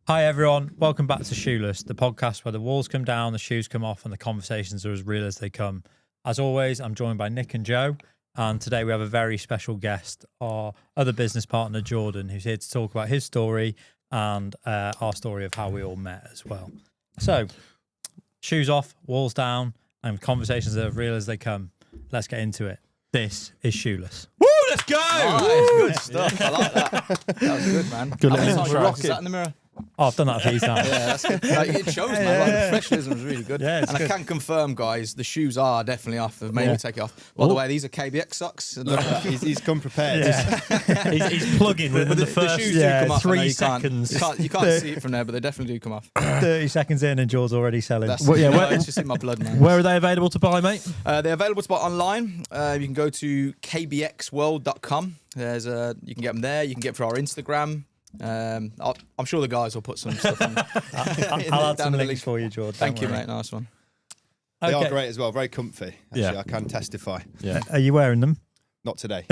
Hi everyone, welcome back to Shoeless, the podcast where the walls come down, the shoes come off, and the conversations are as real as they come. As always, I'm joined by Nick and Joe, and today we have a very special guest, our other business partner, Jordan, who's here to talk about his story and our story of how we all met as well. So, shoes off, walls down, and conversations are as real as they come. Let's get into it. This is Shoeless. Woo, let's go! Nice, good stuff. I like that. That was good, man. Good How many little times you rock? Is that in the mirror? Oh, I've done that a few times. Yeah, that's good. Like, it shows, man. Like, the professionalism is really good. Yeah, it's and good. I can confirm, guys, the shoes are definitely off. They've made me take it off. By the way, these are KBX socks. He's come prepared. Yeah. he's plugging within the first shoes do come off. I know 3 you can't- seconds. You can't see it from there, but they definitely do come off. 30 seconds in and George's already selling. That's, Well, yeah, where- it's just in my blood, man. Where are they available to buy, mate? They're available to buy online. You can go to kbxworld.com. You can get them there. You can get them through our Instagram. I'm sure the guys will put some stuff on. I'll add some down in the links link. for you, George. Thank don't you, worry. mate. Nice one. They Okay. are great as well, very comfy. Actually, Yeah. I can testify. Yeah, Are you wearing them? Not today.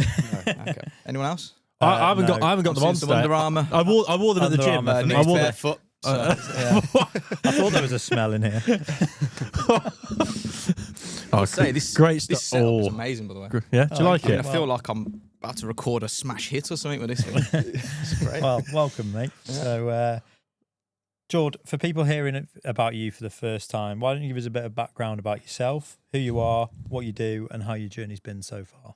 Okay. Anyone else? I haven't no. got them I've seen on some today. Under Armour. I wore them at the Under gym. Armour for me. I Nick's wore them. barefoot. So, Yeah. I thought there was a smell in here. Oh, say this great This stuff. setup is Oh, amazing, by the way. yeah. Do you like I mean, it? I feel like I'm about to record a smash hit or something with this thing. It's great. Well, welcome, mate. So, George, for people hearing about you for the first time, why don't you give us a bit of background about yourself, who you are, what you do, and how your journey's been so far?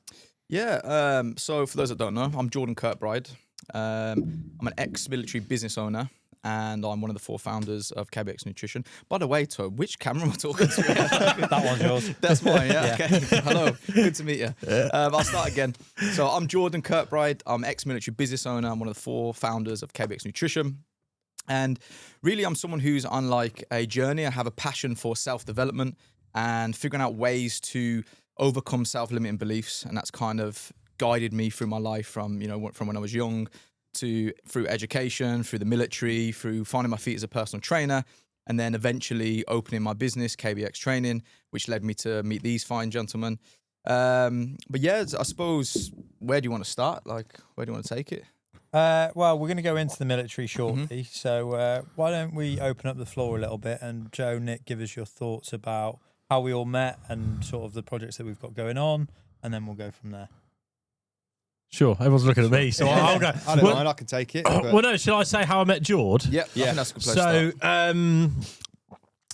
Yeah. So for those that don't know, I'm Jordan Kirkbride. I'm an ex-military business owner, and I'm one of the 4 founders of KBX Nutrition. By the way, Toby, which camera am I talking to? That one's yours. That's mine, yeah. Okay. Hello. Good to meet you. I'll start again. So I'm Jordan Kirkbride. I'm ex-military business owner. I'm one of the 4 founders of KBX Nutrition. And really, I'm someone who's on like a journey. I have a passion for self-development and figuring out ways to overcome self-limiting beliefs. And that's kind of guided me through my life from when I was young to through education, through the military, through finding my feet as a personal trainer, and then eventually opening my business, KBX Training, which led me to meet these fine gentlemen. But yeah, I suppose, where do you want to start? Like, where do you want to take it? Well, we're going to go into the military shortly. So why don't we open up the floor a little bit and Joe, Nick, give us your thoughts about how we all met and sort of the projects that we've got going on, and then we'll go from there. Sure. Everyone's looking at me, so I'll go. I don't mind, I can take it. but- Well, no. Shall I say how I met George? Yeah, I think that's a good place to start.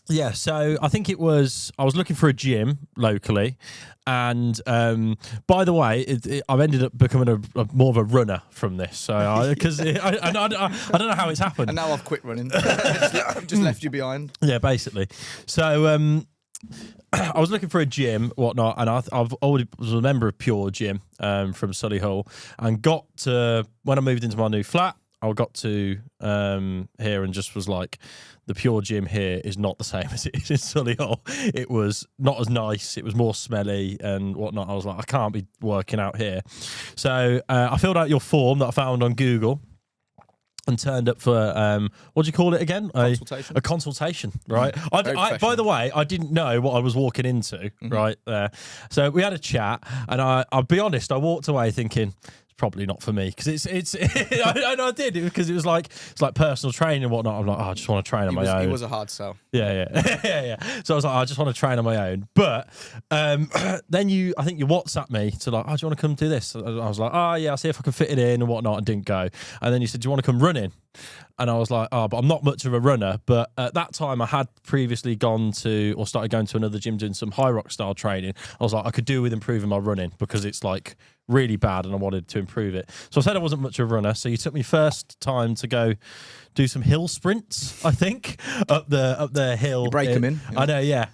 So, so I think I was looking for a gym locally, and by the way, I've ended up becoming a more of a runner from this. So because I don't know how it's happened. And now I've quit running. I've just left you behind. Yeah, basically. So I was looking for a gym, whatnot, and I've already was a member of Pure Gym from Solihull, and got to when I moved into my new flat. I got to here and just was like, the Pure Gym here is not the same as it is in Solihull. It was not as nice. It was more smelly and whatnot. I was like, I can't be working out here. So I filled out your form that I found on Google and turned up for, what do you call it again? Consultation. A consultation, right? Very By professional. the way, I didn't know what I was walking into, right there. So we had a chat, and I'll be honest, I walked away thinking, probably not for me, because it's I did it because it's like personal training and whatnot. I'm like, I just want to train on my own. It was a hard sell. Yeah. So I was like, I just want to train on my own. But then I think you WhatsApped me to like, oh, do you want to come do this? I was like, oh yeah, I'll see if I can fit it in and whatnot, and didn't go. And then you said, do you want to come running? And I was like, oh, but I'm not much of a runner. But at that time, I had previously started going to another gym doing some high rock style training. I was like, I could do with improving my running because it's like really bad and I wanted to improve it. So I said I wasn't much of a runner. So you took me first time to go do some hill sprints, I think, up the hill. You break them in. I know, yeah.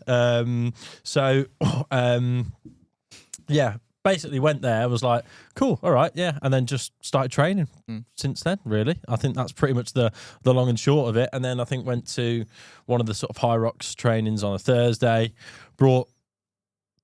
Yeah. Basically went there, was like, cool, all right, yeah, and then just started training since then, really. I think that's pretty much the long and short of it. And then I think went to one of the sort of High Rocks trainings on a Thursday, brought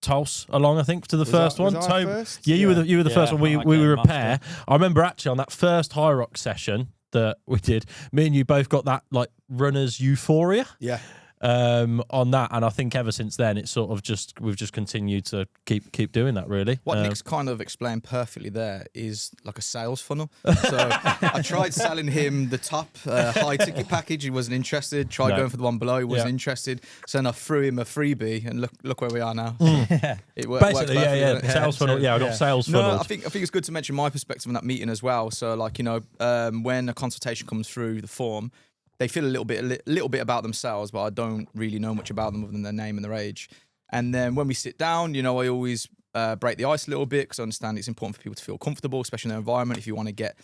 Tulse along, I think, to the first one. Was I first? Yeah, you were the first one. We were a Master. pair. I remember actually on that first High Rock session that we did, me and you both got that like runner's euphoria. Yeah. on that. And I think ever since then, it's sort of we've just continued to keep doing that, really. What Nick's kind of explained perfectly there is like a sales funnel. So I tried selling him the top high ticket package. He wasn't interested. Tried going for the one below. He wasn't interested. So then I threw him a freebie, and look where we are now. It worked. Basically, sales funnel. Yeah, I got sales funnel. No, I think it's good to mention my perspective on that meeting as well. So like, you know, when a consultation comes through the form, they feel a little bit about themselves, but I don't really know much about them other than their name and their age. And then when we sit down, you know, I always break the ice a little bit because I understand it's important for people to feel comfortable, especially in their environment, if you want to get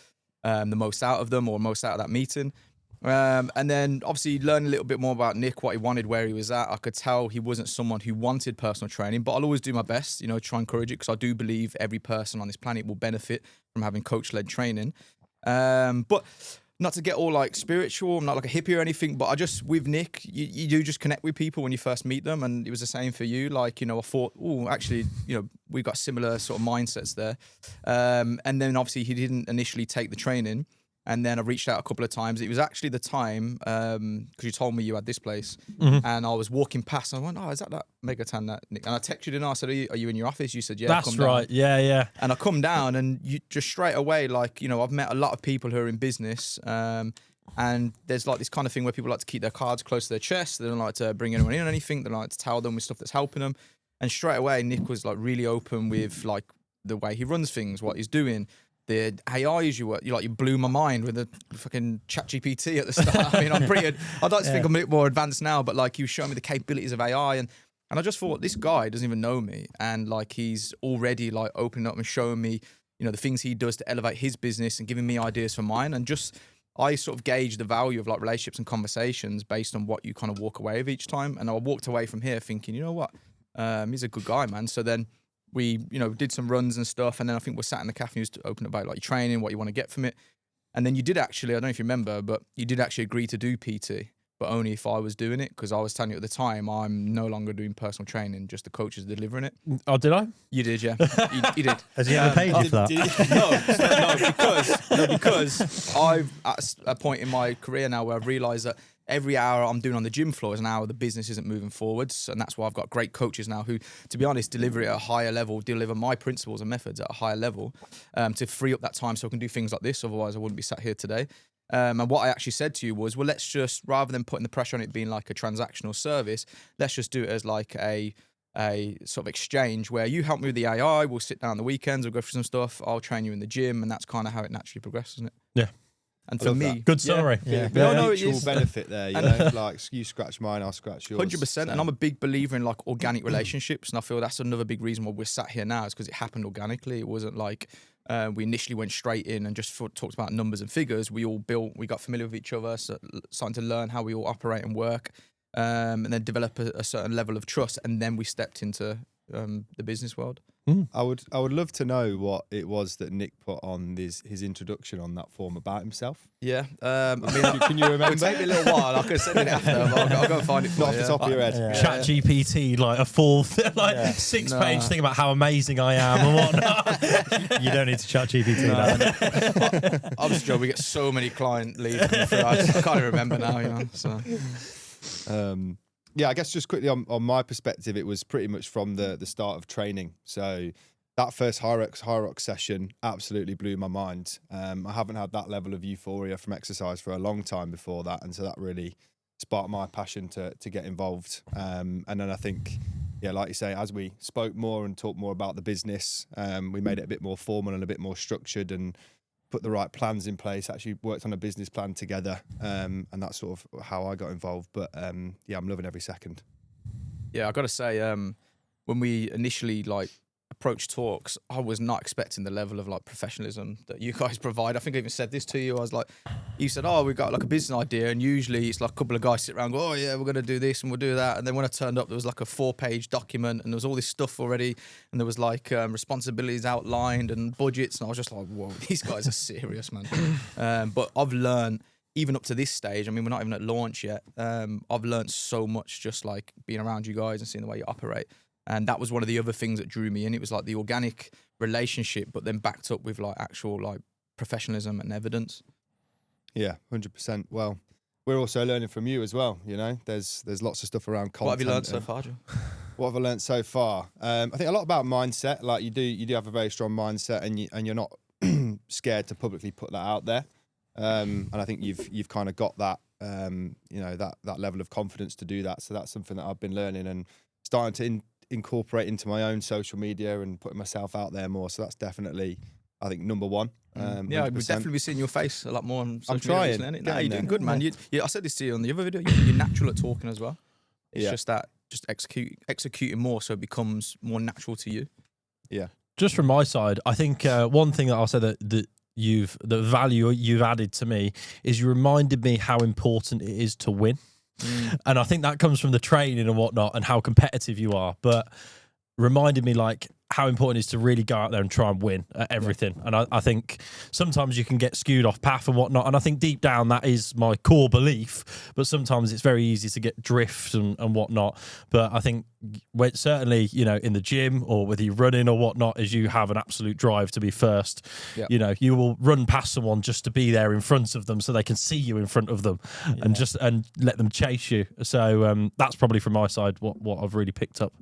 the most out of them or most out of that meeting. And then obviously learn a little bit more about Nick, what he wanted, where he was at. I could tell he wasn't someone who wanted personal training, but I'll always do my best, you know, try and encourage it because I do believe every person on this planet will benefit from having coach-led training. But not to get all like spiritual, I'm not like a hippie or anything, but I just, with Nick, you do just connect with people when you first meet them. And it was the same for you. Like, you know, I thought, oh, actually, you know, we got similar sort of mindsets there. And then obviously he didn't initially take the training. And then I reached out a couple of times. It was actually the time, because you told me you had this place. And I was walking past and I went, oh, is that Megatan that Nick? And I texted you and I said, are you in your office? You said, yeah. That's right. Down. Yeah. And I come down and you just straight away, like, you know, I've met a lot of people who are in business. And there's like this kind of thing where people like to keep their cards close to their chest. They don't like to bring anyone in or anything. They like to tell them with stuff that's helping them. And straight away, Nick was like really open with like the way he runs things, what he's doing. The AIs you blew my mind with the fucking ChatGPT at the start. I mean, I'd like to think I'm a bit more advanced now, but like you showed me the capabilities of AI and I just thought this guy doesn't even know me. And like, he's already like opening up and showing me, you know, the things he does to elevate his business and giving me ideas for mine. And just, I sort of gauge the value of like relationships and conversations based on what you kind of walk away with each time. And I walked away from here thinking, you know what, he's a good guy, man. So then we, you know, did some runs and stuff. And then I think we're sat in the cafe and used to open about like your training, what you want to get from it. And then you did actually, I don't know if you remember, but you did actually agree to do PT, but only if I was doing it. Because I was telling you at the time, I'm no longer doing personal training, just the coaches delivering it. Oh, did I? You did, yeah. You did. Has he ever paid you for that? No, because I've at a point in my career now where I've realised that every hour I'm doing on the gym floor is an hour the business isn't moving forwards. And that's why I've got great coaches now who, to be honest, deliver it at a higher level, deliver my principles and methods at a higher level to free up that time so I can do things like this. Otherwise, I wouldn't be sat here today. And what I actually said to you was, well, let's just, rather than putting the pressure on it being like a transactional service, let's just do it as like a sort of exchange where you help me with the AI, we'll sit down on the weekends, we'll go through some stuff, I'll train you in the gym, and that's kind of how it naturally progresses, isn't it? Yeah. And for me, good summary. Yeah. No, it mutual is. benefit there, you know, like you scratch mine, I'll scratch yours. 100%. So. And I'm a big believer in like organic relationships. And I feel that's another big reason why we're sat here now is because it happened organically. It wasn't like we initially went straight in and just talked about numbers and figures. We all we got familiar with each other, so starting to learn how we all operate and work, and then develop a certain level of trust. And then we stepped into the business world. I would love to know what it was that Nick put on his introduction on that form about himself. Yeah. I mean, can you remember? It'll take me a little while. I could send it after. But I'll go and find it for Not off you. the top of your head. Chat GPT, like a full, six-page thing about how amazing I am and whatnot. You don't need to chat GPT that. I'm just joking. We get so many client leads coming through. I can't even remember now, you know. So. Yeah, I guess just quickly on my perspective, it was pretty much from the start of training. So that first High Rocks session absolutely blew my mind. I haven't had that level of euphoria from exercise for a long time before that. And so that really sparked my passion to get involved. And then I think, yeah, like you say, as we spoke more and talked more about the business, we made it a bit more formal and a bit more structured and put the right plans in place, actually worked on a business plan together. And that's sort of how I got involved. But yeah, I'm loving every second. Yeah, I got to say, when we initially like approached talks, I was not expecting the level of like professionalism that you guys provide. I think I even said this to you. I was like, you said, oh, we've got like a business idea. And usually it's like a couple of guys sit around and go, oh yeah, we're going to do this and we'll do that. And then when I turned up, there was like a 4-page document and there was all this stuff already. And there was like responsibilities outlined and budgets. And I was just like, whoa, these guys are serious, man. But I've learned, even up to this stage, I mean, we're not even at launch yet. I've learned so much just like being around you guys and seeing the way you operate. And that was one of the other things that drew me in. It was like the organic relationship, but then backed up with like actual like professionalism and evidence. Yeah, 100%. Well, we're also learning from you as well. You know, there's lots of stuff around content. What have you learned so far, Joe? What have I learned so far? I think a lot about mindset. Like you do have a very strong mindset, and you're not scared to publicly put that out there. And I think you've kind of got that, you know, that level of confidence to do that. So that's something that I've been learning and starting to incorporate into my own social media and putting myself out there more. So that's definitely, I think, number one. Yeah, we've definitely be seeing your face a lot more on social I'm trying. media recently. No, you're doing good, man. I said this to you on the other video. You're natural at talking as well. It's just that, executing more, so it becomes more natural to you. Yeah. Just from my side, I think one thing that I'll say that the value you've added to me is you reminded me how important it is to win. And I think that comes from the training and whatnot and how competitive you are, but reminded me like how important it is to really go out there and try and win at everything. And I think sometimes you can get skewed off path and whatnot. And I think deep down that is my core belief, but sometimes it's very easy to get drift and whatnot. But I think certainly, you know, in the gym or whether you're running or whatnot, as you have an absolute drive to be first, you know, you will run past someone just to be there in front of them so they can see you in front of them and let them chase you. So that's probably from my side what I've really picked up.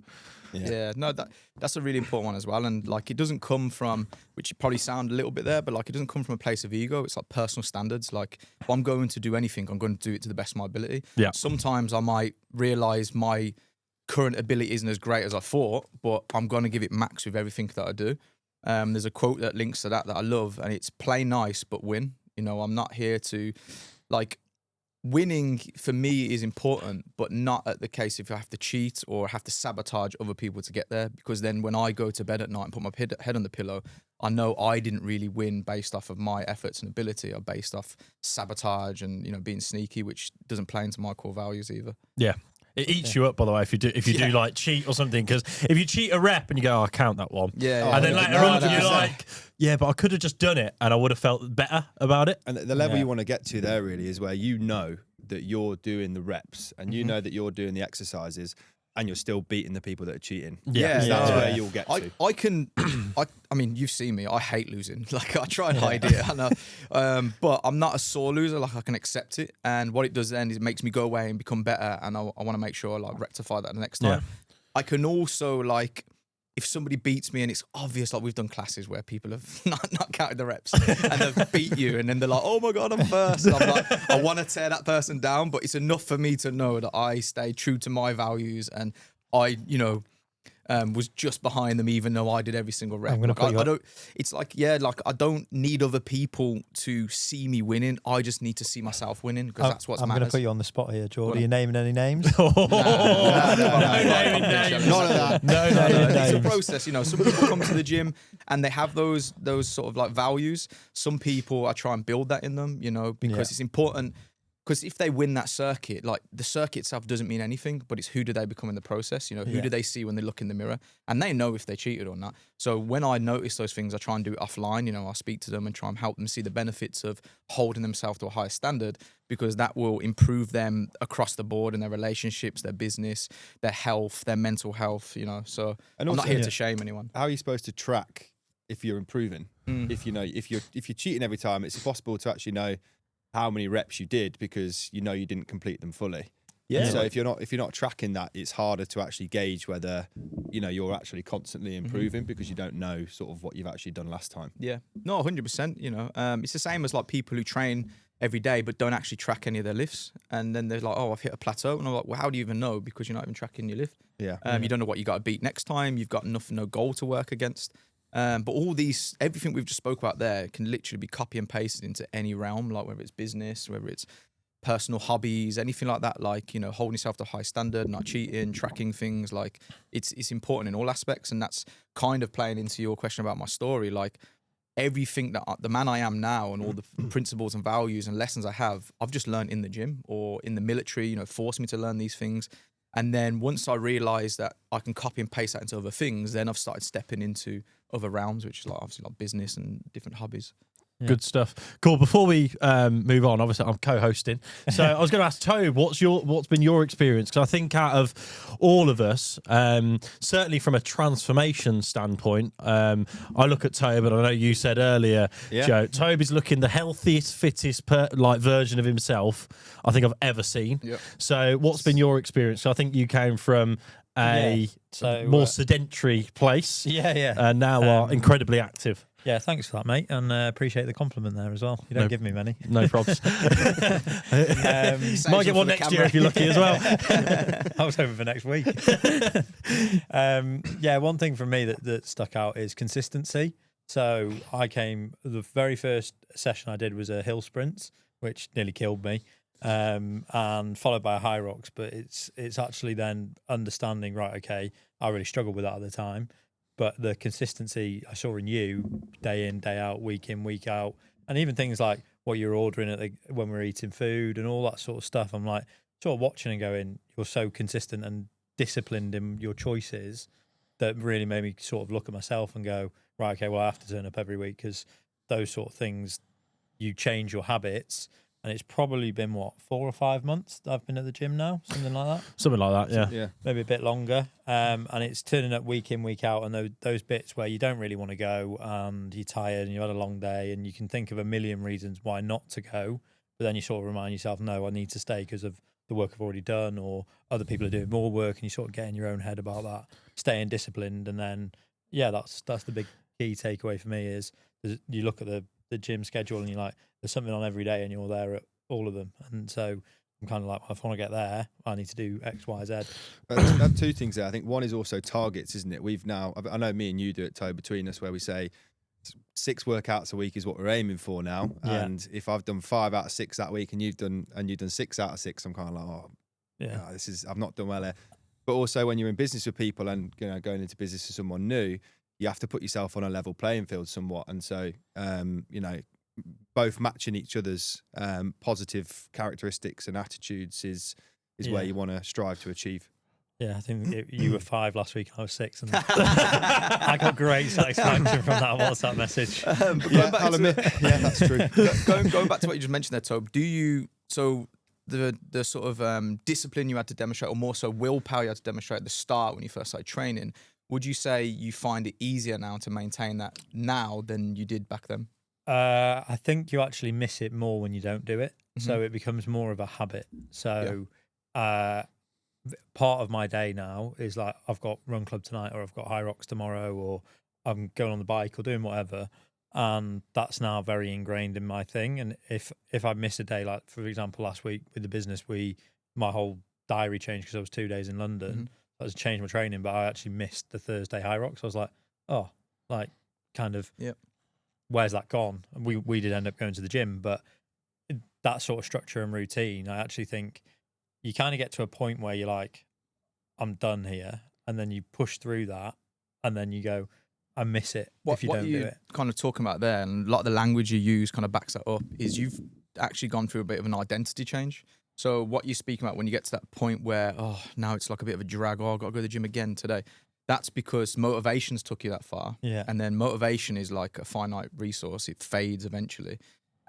Yeah, no, that's a really important one as well. And like, it doesn't come from, which you probably sound a little bit there, but like, it doesn't come from a place of ego. It's like personal standards. Like, if I'm going to do anything, I'm going to do it to the best of my ability. Yeah. Sometimes I might realize my current ability isn't as great as I thought, but I'm going to give it max with everything that I do. There's a quote that links to that I love, and it's play nice, but win. You know, I'm not here to, like, winning for me is important, but not at the case if I have to cheat or have to sabotage other people to get there. Because then when I go to bed at night and put my head on the pillow, I know I didn't really win based off of my efforts and ability, or based off sabotage and, you know, being sneaky, which doesn't play into my core values either. Yeah. It eats you up, by the way, if you do like cheat or something. Because if you cheat a rep and you go, "Oh, I count that one," and then later on you're like, "Yeah, but I could have just done it, and I would have felt better about it." And the level you want to get to there really is where you know that you're doing the reps and you know that you're doing the exercises and you're still beating the people that are cheating. That's where you'll get to. I mean, you've seen me. I hate losing. Like, I try and hide it, I know. But I'm not a sore loser. Like, I can accept it. And what it does then is it makes me go away and become better. And I want to make sure I like rectify that the next time. I can also, like, if somebody beats me and it's obvious, like we've done classes where people have not counted the reps and they've beat you, and then they're like, "Oh my God, I'm first." And I'm like, I want to tear that person down, but it's enough for me to know that I stay true to my values and I, you know, was just behind them, even though I did every single rep. I don't. It's like, like I don't need other people to see me winning. I just need to see myself winning, because that's what's matters. I'm going to put you on the spot here, Jordan. Are you naming any names? No naming names. None of that. No naming names. It's a process, you know. Some people come to the gym and they have those sort of like values. Some people, I try and build that in them, you know, because it's important. Because if they win that circuit, like the circuit itself doesn't mean anything, but it's who do they become in the process? You know, who do they see when they look in the mirror? And they know if they cheated or not. So when I notice those things, I try and do it offline. You know, I speak to them and try and help them see the benefits of holding themselves to a higher standard, because that will improve them across the board in their relationships, their business, their health, their mental health, you know. So and I'm not here to shame anyone. How are you supposed to track if you're improving? If you know, if you're cheating every time, it's impossible to actually know how many reps you did, because you know you didn't complete them fully. So if you're not tracking that, it's harder to actually gauge whether, you know, you're actually constantly improving, because you don't know sort of what you've actually done last time. Yeah, no, 100%. You know, it's the same as like people who train every day but don't actually track any of their lifts, and then they're like, "Oh, I've hit a plateau," and I'm like, "Well, how do you even know? Because you're not even tracking your lift. You don't know what you got to beat next time. You've got no goal to work against." But everything we've just spoke about there can literally be copy and pasted into any realm, like whether it's business, whether it's personal hobbies, anything like that, like, you know, holding yourself to a high standard, not cheating, tracking things. Like, it's important in all aspects. And that's kind of playing into your question about my story. Like, everything that the man I am now and all the principles and values and lessons I have, I've just learned in the gym or in the military, you know, forced me to learn these things. And then once I realized that I can copy and paste that into other things, then I've started stepping into other realms, which is like obviously like business and different hobbies. Good stuff. Cool. Before we move on, obviously I'm co-hosting, so I was going to ask Toby, what's been your experience? Because I think out of all of us, certainly from a transformation standpoint, I look at Toby, and I know you said earlier, Joe, Toby's looking the healthiest, fittest version of himself I think I've ever seen. Yep. So what's been your experience? So I think you came from a more sedentary place, and now are incredibly active. Yeah, thanks for that, mate, and appreciate the compliment there as well. You don't give me many. No props. Might get one next year if you're lucky as well. I was hoping for next week. One thing from me that stuck out is consistency. So the very first session I did was a hill sprint, which nearly killed me, and followed by a high rocks. But it's actually then understanding, right, okay, I really struggled with that at the time. But the consistency I saw in you, day in, day out, week in, week out, and even things like what you're ordering when we're eating food and all that sort of stuff, I'm like sort of watching and going, you're so consistent and disciplined in your choices that really made me sort of look at myself and go, right, okay, well, I have to turn up every week, because those sort of things, you change your habits. And it's probably been, 4 or 5 months that I've been at the gym now, something like that. Something like that, yeah. Maybe a bit longer. And it's turning up week in, week out, and those bits where you don't really want to go and you're tired and you had a long day and you can think of a million reasons why not to go, but then you sort of remind yourself, no, I need to stay because of the work I've already done, or other people are doing more work, and you sort of get in your own head about that, staying disciplined. And then, that's the big key takeaway for me is you look at the gym schedule and you're like, there's something on every day and you're there at all of them. And so I'm kind of like, well, if I want to get there, I need to do X, Y, Z. I have two things there. I think one is also targets, isn't it? I know me and you do it, Toby, between us, where we say 6 workouts a week is what we're aiming for now. Yeah. And if I've done 5 out of 6 that week and you've done 6 out of 6, I'm kind of like, I've not done well there. But also when you're in business with people and going into business with someone new, you have to put yourself on a level playing field somewhat. And so, both matching each other's positive characteristics and attitudes is where you want to strive to achieve. Yeah, I think you were 5 last week and I was 6, and I got great satisfaction from that WhatsApp message. That's true. Going back to what you just mentioned there, Toby, the sort of discipline you had to demonstrate, or more so willpower you had to demonstrate at the start when you first started training, would you say you find it easier now to maintain that now than you did back then? I think you actually miss it more when you don't do it. Mm-hmm. So it becomes more of a habit. So part of my day now is like, I've got run club tonight, or I've got high rocks tomorrow, or I'm going on the bike or doing whatever. And that's now very ingrained in my thing. And if I miss a day, like for example, last week with the business, my whole diary changed because I was 2 days in London. Mm-hmm. I was changed my training, but I actually missed the Thursday high rocks. I was like, where's that gone? And we did end up going to the gym, but that sort of structure and routine, I actually think you kind of get to a point where you're like, I'm done here. And then you push through that, and then you go, I miss it if you don't do it. What you're kind of talking about there, and a lot of the language you use kind of backs that up, is you've actually gone through a bit of an identity change. So what you're speaking about when you get to that point where, now it's like a bit of a drag, I've got to go to the gym again today. That's because motivations took you that far. Yeah. And then motivation is like a finite resource. It fades eventually.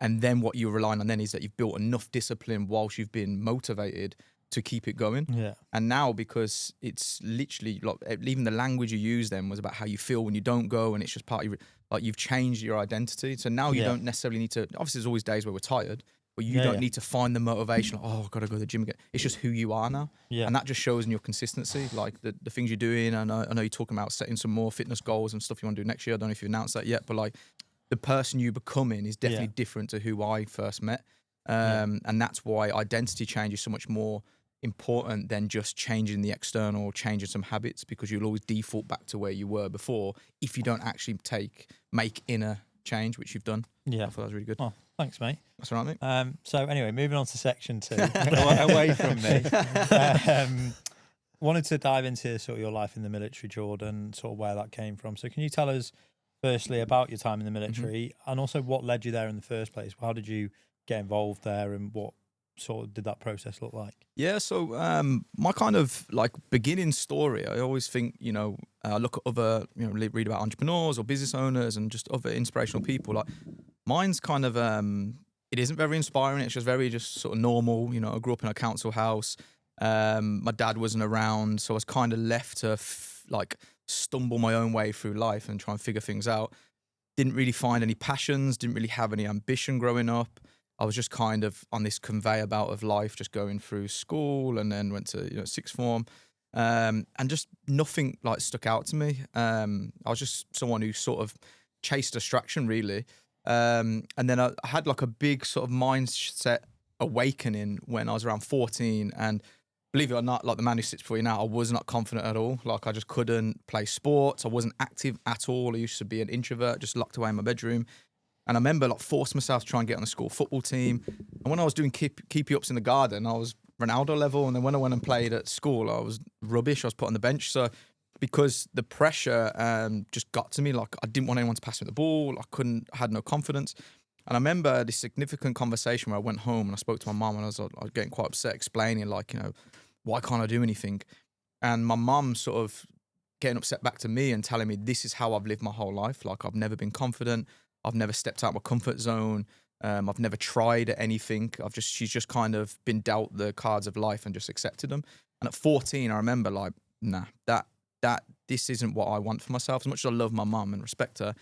And then what you're relying on then is that you've built enough discipline whilst you've been motivated to keep it going. Yeah. And now, because it's literally like, even the language you use then was about how you feel when you don't go, and it's just part of like you've changed your identity. So now you don't necessarily need to, obviously there's always days where we're tired, but you don't need to find the motivation. Like, I've got to go to the gym again. It's just who you are now. Yeah. And that just shows in your consistency, like the things you're doing. I know you're talking about setting some more fitness goals and stuff you want to do next year. I don't know if you've announced that yet, but like the person you becoming is definitely different to who I first met. And that's why identity change is so much more important than just changing the external, changing some habits, because you'll always default back to where you were before if you don't actually make inner change, which you've done. Yeah. I thought that was really good. Oh, thanks, mate. That's all right, mate. So anyway, moving on to section 2, away from me. Wanted to dive into sort of your life in the military, Jordan, sort of where that came from. So can you tell us firstly about your time in the military, and also what led you there in the first place? How did you get involved there, and what sort of did that process look like? Yeah, so my kind of like beginning story, I always think, I look at other, read about entrepreneurs or business owners and just other inspirational people. Like Mine's kind of it isn't very inspiring. It's just very just sort of normal. You know, I grew up in a council house. My dad wasn't around, so I was kind of left to like stumble my own way through life and try and figure things out. Didn't really find any passions. Didn't really have any ambition growing up. I was just kind of on this conveyor belt of life, just going through school, and then went to sixth form, and just nothing like stuck out to me. I was just someone who sort of chased distraction, really. And then I had like a big sort of mindset awakening when I was around 14, and believe it or not, like the man who sits before you now, I was not confident at all. Like I just couldn't play sports. I wasn't active at all. I used to be an introvert, just locked away in my bedroom. And I remember like forced myself to try and get on the school football team. And when I was doing keepy ups in the garden, I was Ronaldo level. And then when I went and played at school, I was rubbish. I was put on the bench. So because the pressure just got to me, like I didn't want anyone to pass me the ball. I had no confidence. And I remember this significant conversation where I went home and I spoke to my mum, and I was getting quite upset, explaining like, why can't I do anything? And my mum sort of getting upset back to me and telling me this is how I've lived my whole life. Like I've never been confident. I've never stepped out of my comfort zone. I've never tried at anything. She's just kind of been dealt the cards of life and just accepted them. And at 14, I remember like, nah, this isn't what I want for myself. As much as I love my mum and respect her,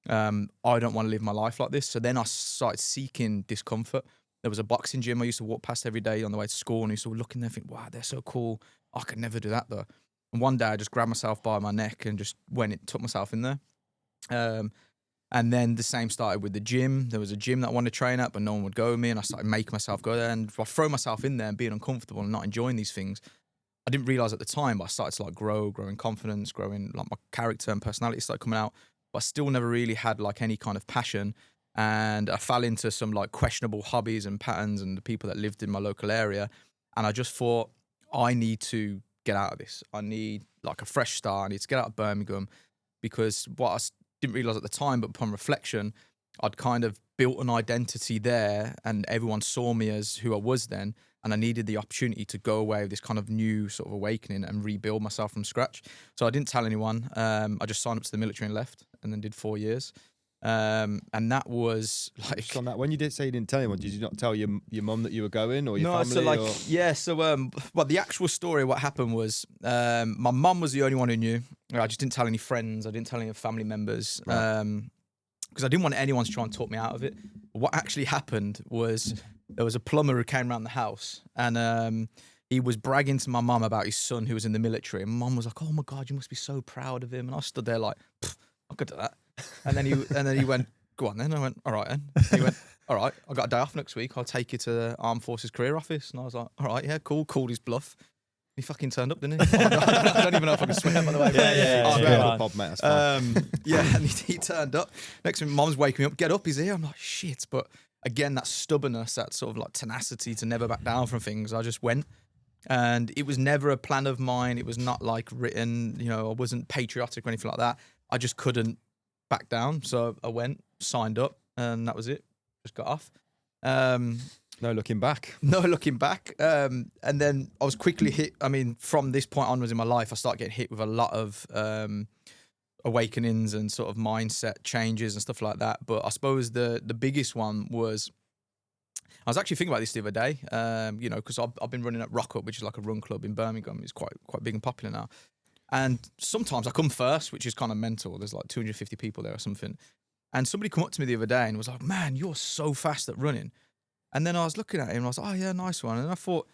I don't want to live my life like this. So then I started seeking discomfort. There was a boxing gym I used to walk past every day on the way to school, and I used to look in there and think, wow, they're so cool. I could never do that though. And one day I just grabbed myself by my neck and just took myself in there. And then the same started with the gym. There was a gym that I wanted to train at, but no one would go with me. And I started making myself go there. And I throw myself in there and being uncomfortable and not enjoying these things. I didn't realize at the time, but I started to like grow in confidence, growing like my character and personality started coming out. But I still never really had like any kind of passion. And I fell into some like questionable hobbies and patterns and the people that lived in my local area. And I just thought, I need to get out of this. I need like a fresh start. I need to get out of Birmingham, because what I didn't realize at the time, but upon reflection, I'd kind of built an identity there and everyone saw me as who I was then. And I needed the opportunity to go away with this kind of new sort of awakening and rebuild myself from scratch. So I didn't tell anyone. I just signed up to the military and left, and then did 4 years. And that was like... Just on that, when you did say you didn't tell anyone, did you not tell your mum that you were going, or your family? So like, yeah, so well, the actual story, what happened was my mum was the only one who knew. I just didn't tell any friends. I didn't tell any family members. Right. Because I didn't want anyone to try and talk me out of it. What actually happened was there was a plumber who came around the house, and he was bragging to my mum about his son who was in the military. And mum was like, "Oh my God, you must be so proud of him." And I stood there like, "I could do that." And then he went, "Go on then." I went, "All right then." And he went, "All right, I got a day off next week. I'll take you to the Armed Forces Career Office." And I was like, "All right, yeah, cool." Called his bluff. He fucking turned up, didn't he? I don't even know if I can swear, by the way. Yeah. Bob, mate, that's fine. Yeah, and he turned up. Next thing, mum's waking me up. Get up, he's here. I'm like, shit. But again, that stubbornness, that sort of like tenacity to never back down from things. I just went. And it was never a plan of mine. It was not like written, I wasn't patriotic or anything like that. I just couldn't back down. So I went, signed up, and that was it. Just got off. No looking back. No looking back. And then I was quickly hit. I mean, from this point onwards in my life, I started getting hit with a lot of awakenings and sort of mindset changes and stuff like that. But I suppose the biggest one was, I was actually thinking about this the other day, because I've been running at Rock Up, which is like a run club in Birmingham. It's quite big and popular now. And sometimes I come first, which is kind of mental. There's like 250 people there or something. And somebody come up to me the other day and was like, "Man, you're so fast at running." And then I was looking at him and I was like, "Oh yeah, nice one." And I thought,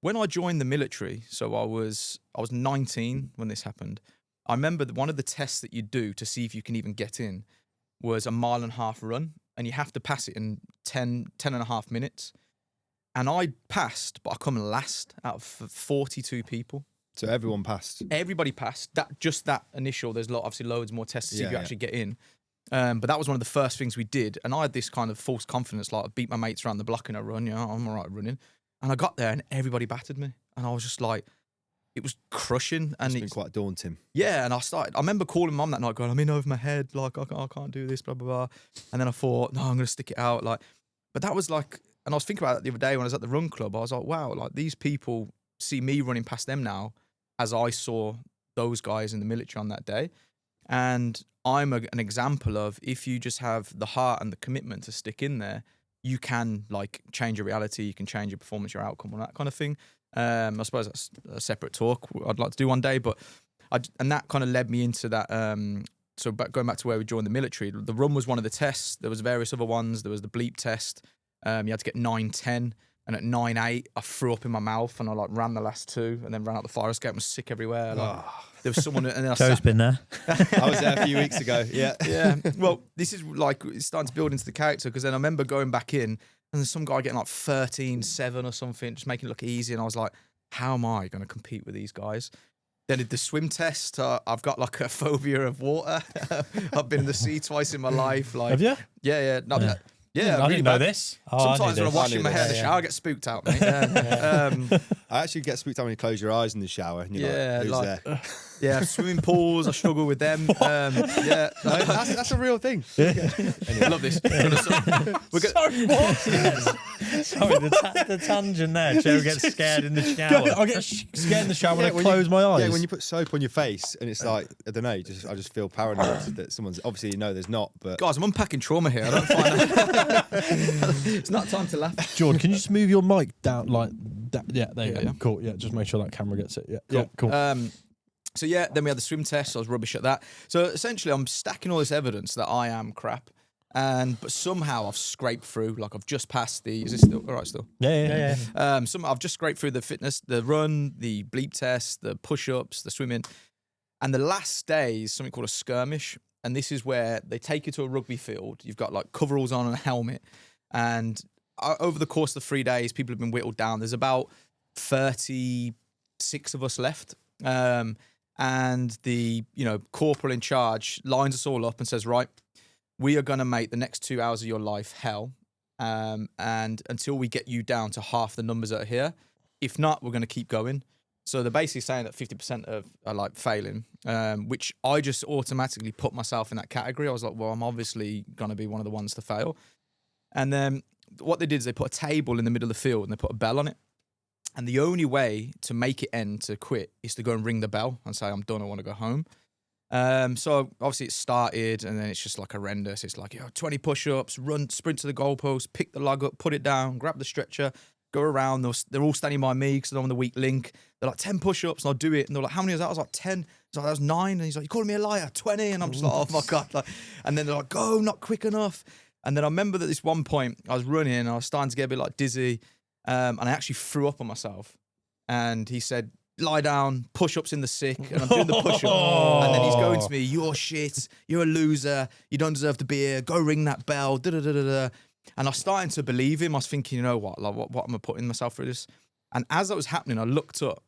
when I joined the military, so I was 19 when this happened. I remember one of the tests that you do to see if you can even get in was a 1.5 mile run, and you have to pass it in 10 and a half minutes. And I passed, but I come last out of 42 people. So everyone passed. Everybody passed. That initial. There's obviously loads more tests to see if you actually get in. But that was one of the first things we did. And I had this kind of false confidence, like I beat my mates around the block in a run, I'm all right running. And I got there and everybody battered me. And I was just like, it was crushing. And It's been quite daunting. Yeah, and I remember calling mum that night going, "I'm in over my head, like I can't do this, blah, blah, blah." And then I thought, no, I'm going to stick it out. But that was like, and I was thinking about it the other day when I was at the run club. I was like, wow, like these people see me running past them now as I saw those guys in the military on that day. And I'm an example of, if you just have the heart and the commitment to stick in there, you can like change your reality, you can change your performance, your outcome, and that kind of thing. I suppose that's a separate talk I'd like to do one day, but and that kind of led me into that. So going back to where we joined the military, the run was one of the tests. There was various other ones. There was the bleep test. You had to get 9:10, and at 9:08, I threw up in my mouth, and I like ran the last two, and then ran out the fire escape and was sick everywhere. Like, there was someone, and then Joe's been there. I was there a few weeks ago. Yeah. Yeah. Well, this is like, it's starting to build into the character, because then I remember going back in, and there's some guy getting like 13.7 or something, just making it look easy, and I was like, how am I going to compete with these guys? Then did the swim test. I've got like a phobia of water. I've been in the sea twice in my life. Like, Have you? Yeah. No, Yeah. yeah, I really didn't know bad. this. Sometimes when I'm washing my hair in the Yeah. shower, I get spooked out, mate. I actually get spooked out when you close your eyes in the shower and you're Yeah, like, who's like- there? Yeah, swimming pools, I struggle with them. Yeah, No, that's a real thing. I love this. We're gonna Sorry, what? Yes. Sorry, the tangent there. Joe gets scared in the shower. I get scared in the shower when I when close you, my eyes. Yeah, when you put soap on your face and it's like, I don't know, I just feel paranoid that someone's, obviously you know there's not, but Guys, I'm unpacking trauma here. I don't find that. It's not time to laugh. Jordan, can you just move your mic down like that? Yeah, there you Yeah, go. yeah. Cool. Yeah, just make sure that camera gets it. Yeah, cool. So yeah, then we had the swim test. I was rubbish at that. So essentially, I'm stacking all this evidence that I am crap, but somehow I've scraped through. Like, I've just passed the. Is this still all right? Still. Yeah. I've just scraped through the fitness, the run, the bleep test, the push-ups, the swimming, and the last day is something called a skirmish. And this is where they take you to a rugby field. You've got like coveralls on and a helmet, and over the course of the 3 days, people have been whittled down. There's about 36 of us left. And the corporal in charge lines us all up and says, right, we are going to make the next 2 hours of your life hell, and until we get you down to half the numbers that are here. If not, we're going to keep going. So they're basically saying that 50% are like failing, which I just automatically put myself in that category. I was like, well, I'm obviously going to be one of the ones to fail. And then what they did is they put a table in the middle of the field and they put a bell on it. And the only way to make it end, to quit, is to go and ring the bell and say, I'm done, I want to go home. So obviously it started, and then it's just like horrendous. It's like, 20 push-ups, run, sprint to the goalpost, pick the log up, put it down, grab the stretcher, go around. They're all standing by me because I'm on the weak link. They're like, 10 push-ups, and I'll do it. And they're like, how many was that? I was like, 10. He's like, that was 9. And he's like, you're calling me a liar, 20. And I'm just like, oh my God. Like, and then they're like, go, not quick enough. And then I remember that this one point I was running and I was starting to get a bit like dizzy. And I actually threw up on myself. And he said, lie down, push-ups in the sick. And I'm doing the push-ups. And then he's going to me, you're shit, you're a loser, you don't deserve to be here, go ring that bell, da-da-da-da-da. And I was starting to believe him. I was thinking, you know what, like, what am I putting myself through this? And as that was happening, I looked up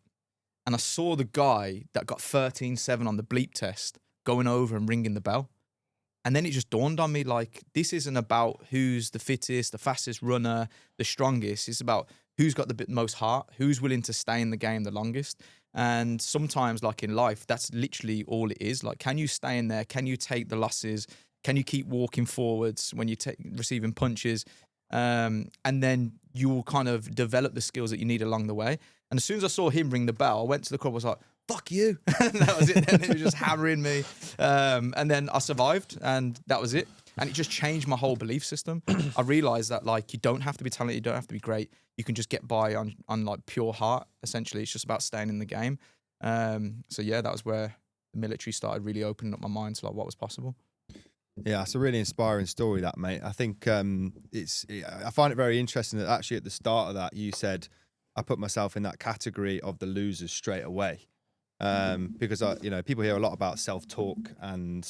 and I saw the guy that got 13.7 on the bleep test going over and ringing the bell. And then it just dawned on me, like, this isn't about who's the fittest, the fastest runner, the strongest. It's about who's got the most heart, who's willing to stay in the game the longest. And sometimes, like in life, that's literally all it is. Like, can you stay in there? Can you take the losses? Can you keep walking forwards when you're receiving punches? And then you will kind of develop the skills that you need along the way. And as soon as I saw him ring the bell, I went to the club, I was like, fuck you. And that was it. Then it was just hammering me. And then I survived, and that was it. And it just changed my whole belief system. I realized that, like, you don't have to be talented, you don't have to be great. You can just get by on like pure heart. Essentially, it's just about staying in the game. So yeah, that was where the military started really opening up my mind to like what was possible. Yeah, it's a really inspiring story, that, mate. I think I find it very interesting that actually at the start of that, you said, I put myself in that category of the losers straight away. Because people hear a lot about self-talk and,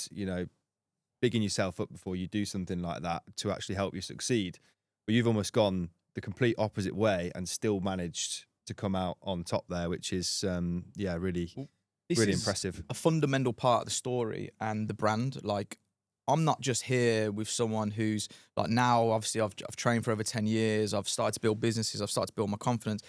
bigging yourself up before you do something like that to actually help you succeed. But you've almost gone the complete opposite way and still managed to come out on top there, which is, really impressive. A fundamental part of the story and the brand. Like, I'm not just here with someone who's like, now obviously I've trained for over 10 years. I've started to build businesses. I've started to build my confidence.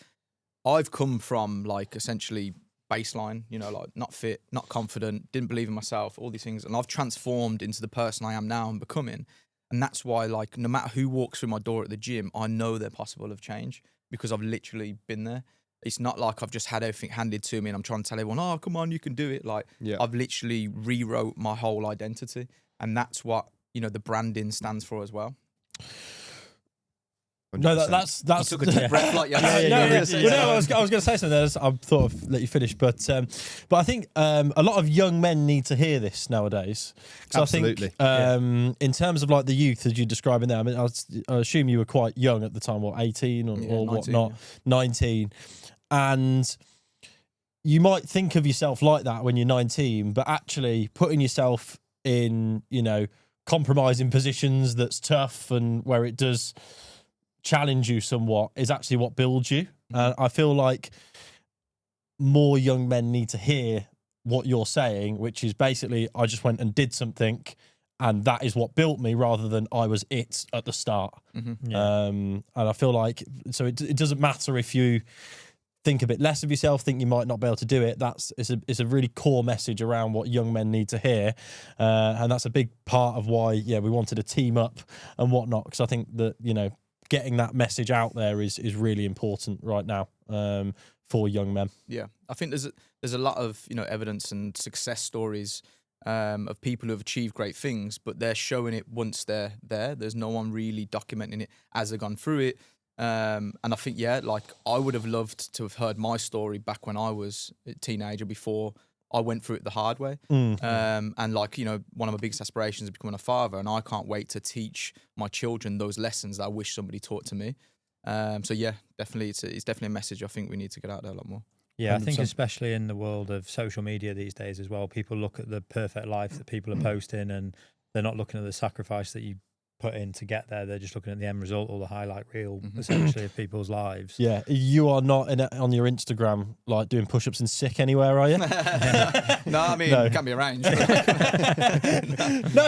I've come from like essentially baseline, like not fit, not confident, didn't believe in myself, all these things. And I've transformed into the person I am now and becoming. And that's why, like, no matter who walks through my door at the gym, I know they're possible of change because I've literally been there. It's not like I've just had everything handed to me and I'm trying to tell everyone, oh, come on, you can do it. Like I've literally rewrote my whole identity, and that's what, you know, the branding stands for as well. 100%. No, that's You took a deep breath, like No, I was going to say something there. I thought of let you finish, but I think a lot of young men need to hear this nowadays. Absolutely. I think in terms of like the youth as you're describing there, I mean, I assume you were quite young at the time, what, 18 or 19, whatnot, 19, and you might think of yourself like that when you're 19, but actually putting yourself in, you know, compromising positions that's tough and where it does challenge you somewhat is actually what builds you. I feel like more young men need to hear what you're saying, which is basically, I just went and did something and that is what built me, rather than I was it at the start. And I feel like, so it doesn't matter if you think a bit less of yourself, think you might not be able to do it. It's a really core message around what young men need to hear. And that's a big part of why, we wanted to team up and whatnot. Because I think that, you know, getting that message out there is really important right now for young men. Yeah, I think there's a lot of, you know, evidence and success stories of people who have achieved great things, but they're showing it once they're there. There's no one really documenting it as they've gone through it. And I think, like I would have loved to have heard my story back when I was a teenager, before I went through it the hard way. And like, you know, one of my biggest aspirations is becoming a father, and I can't wait to teach my children those lessons that I wish somebody taught to me. So yeah, definitely, it's definitely a message I think we need to get out there a lot more. Yeah, 100%. I think 100%. especially in the world of social media these days as well, people look at the perfect life that people are posting, and they're not looking at the sacrifice that you put in to get there. They're just looking at the end result or the highlight reel, essentially, of people's lives. Yeah, you are not on your Instagram like doing push-ups in sick anywhere, are you? No, I mean, it can be arranged. No,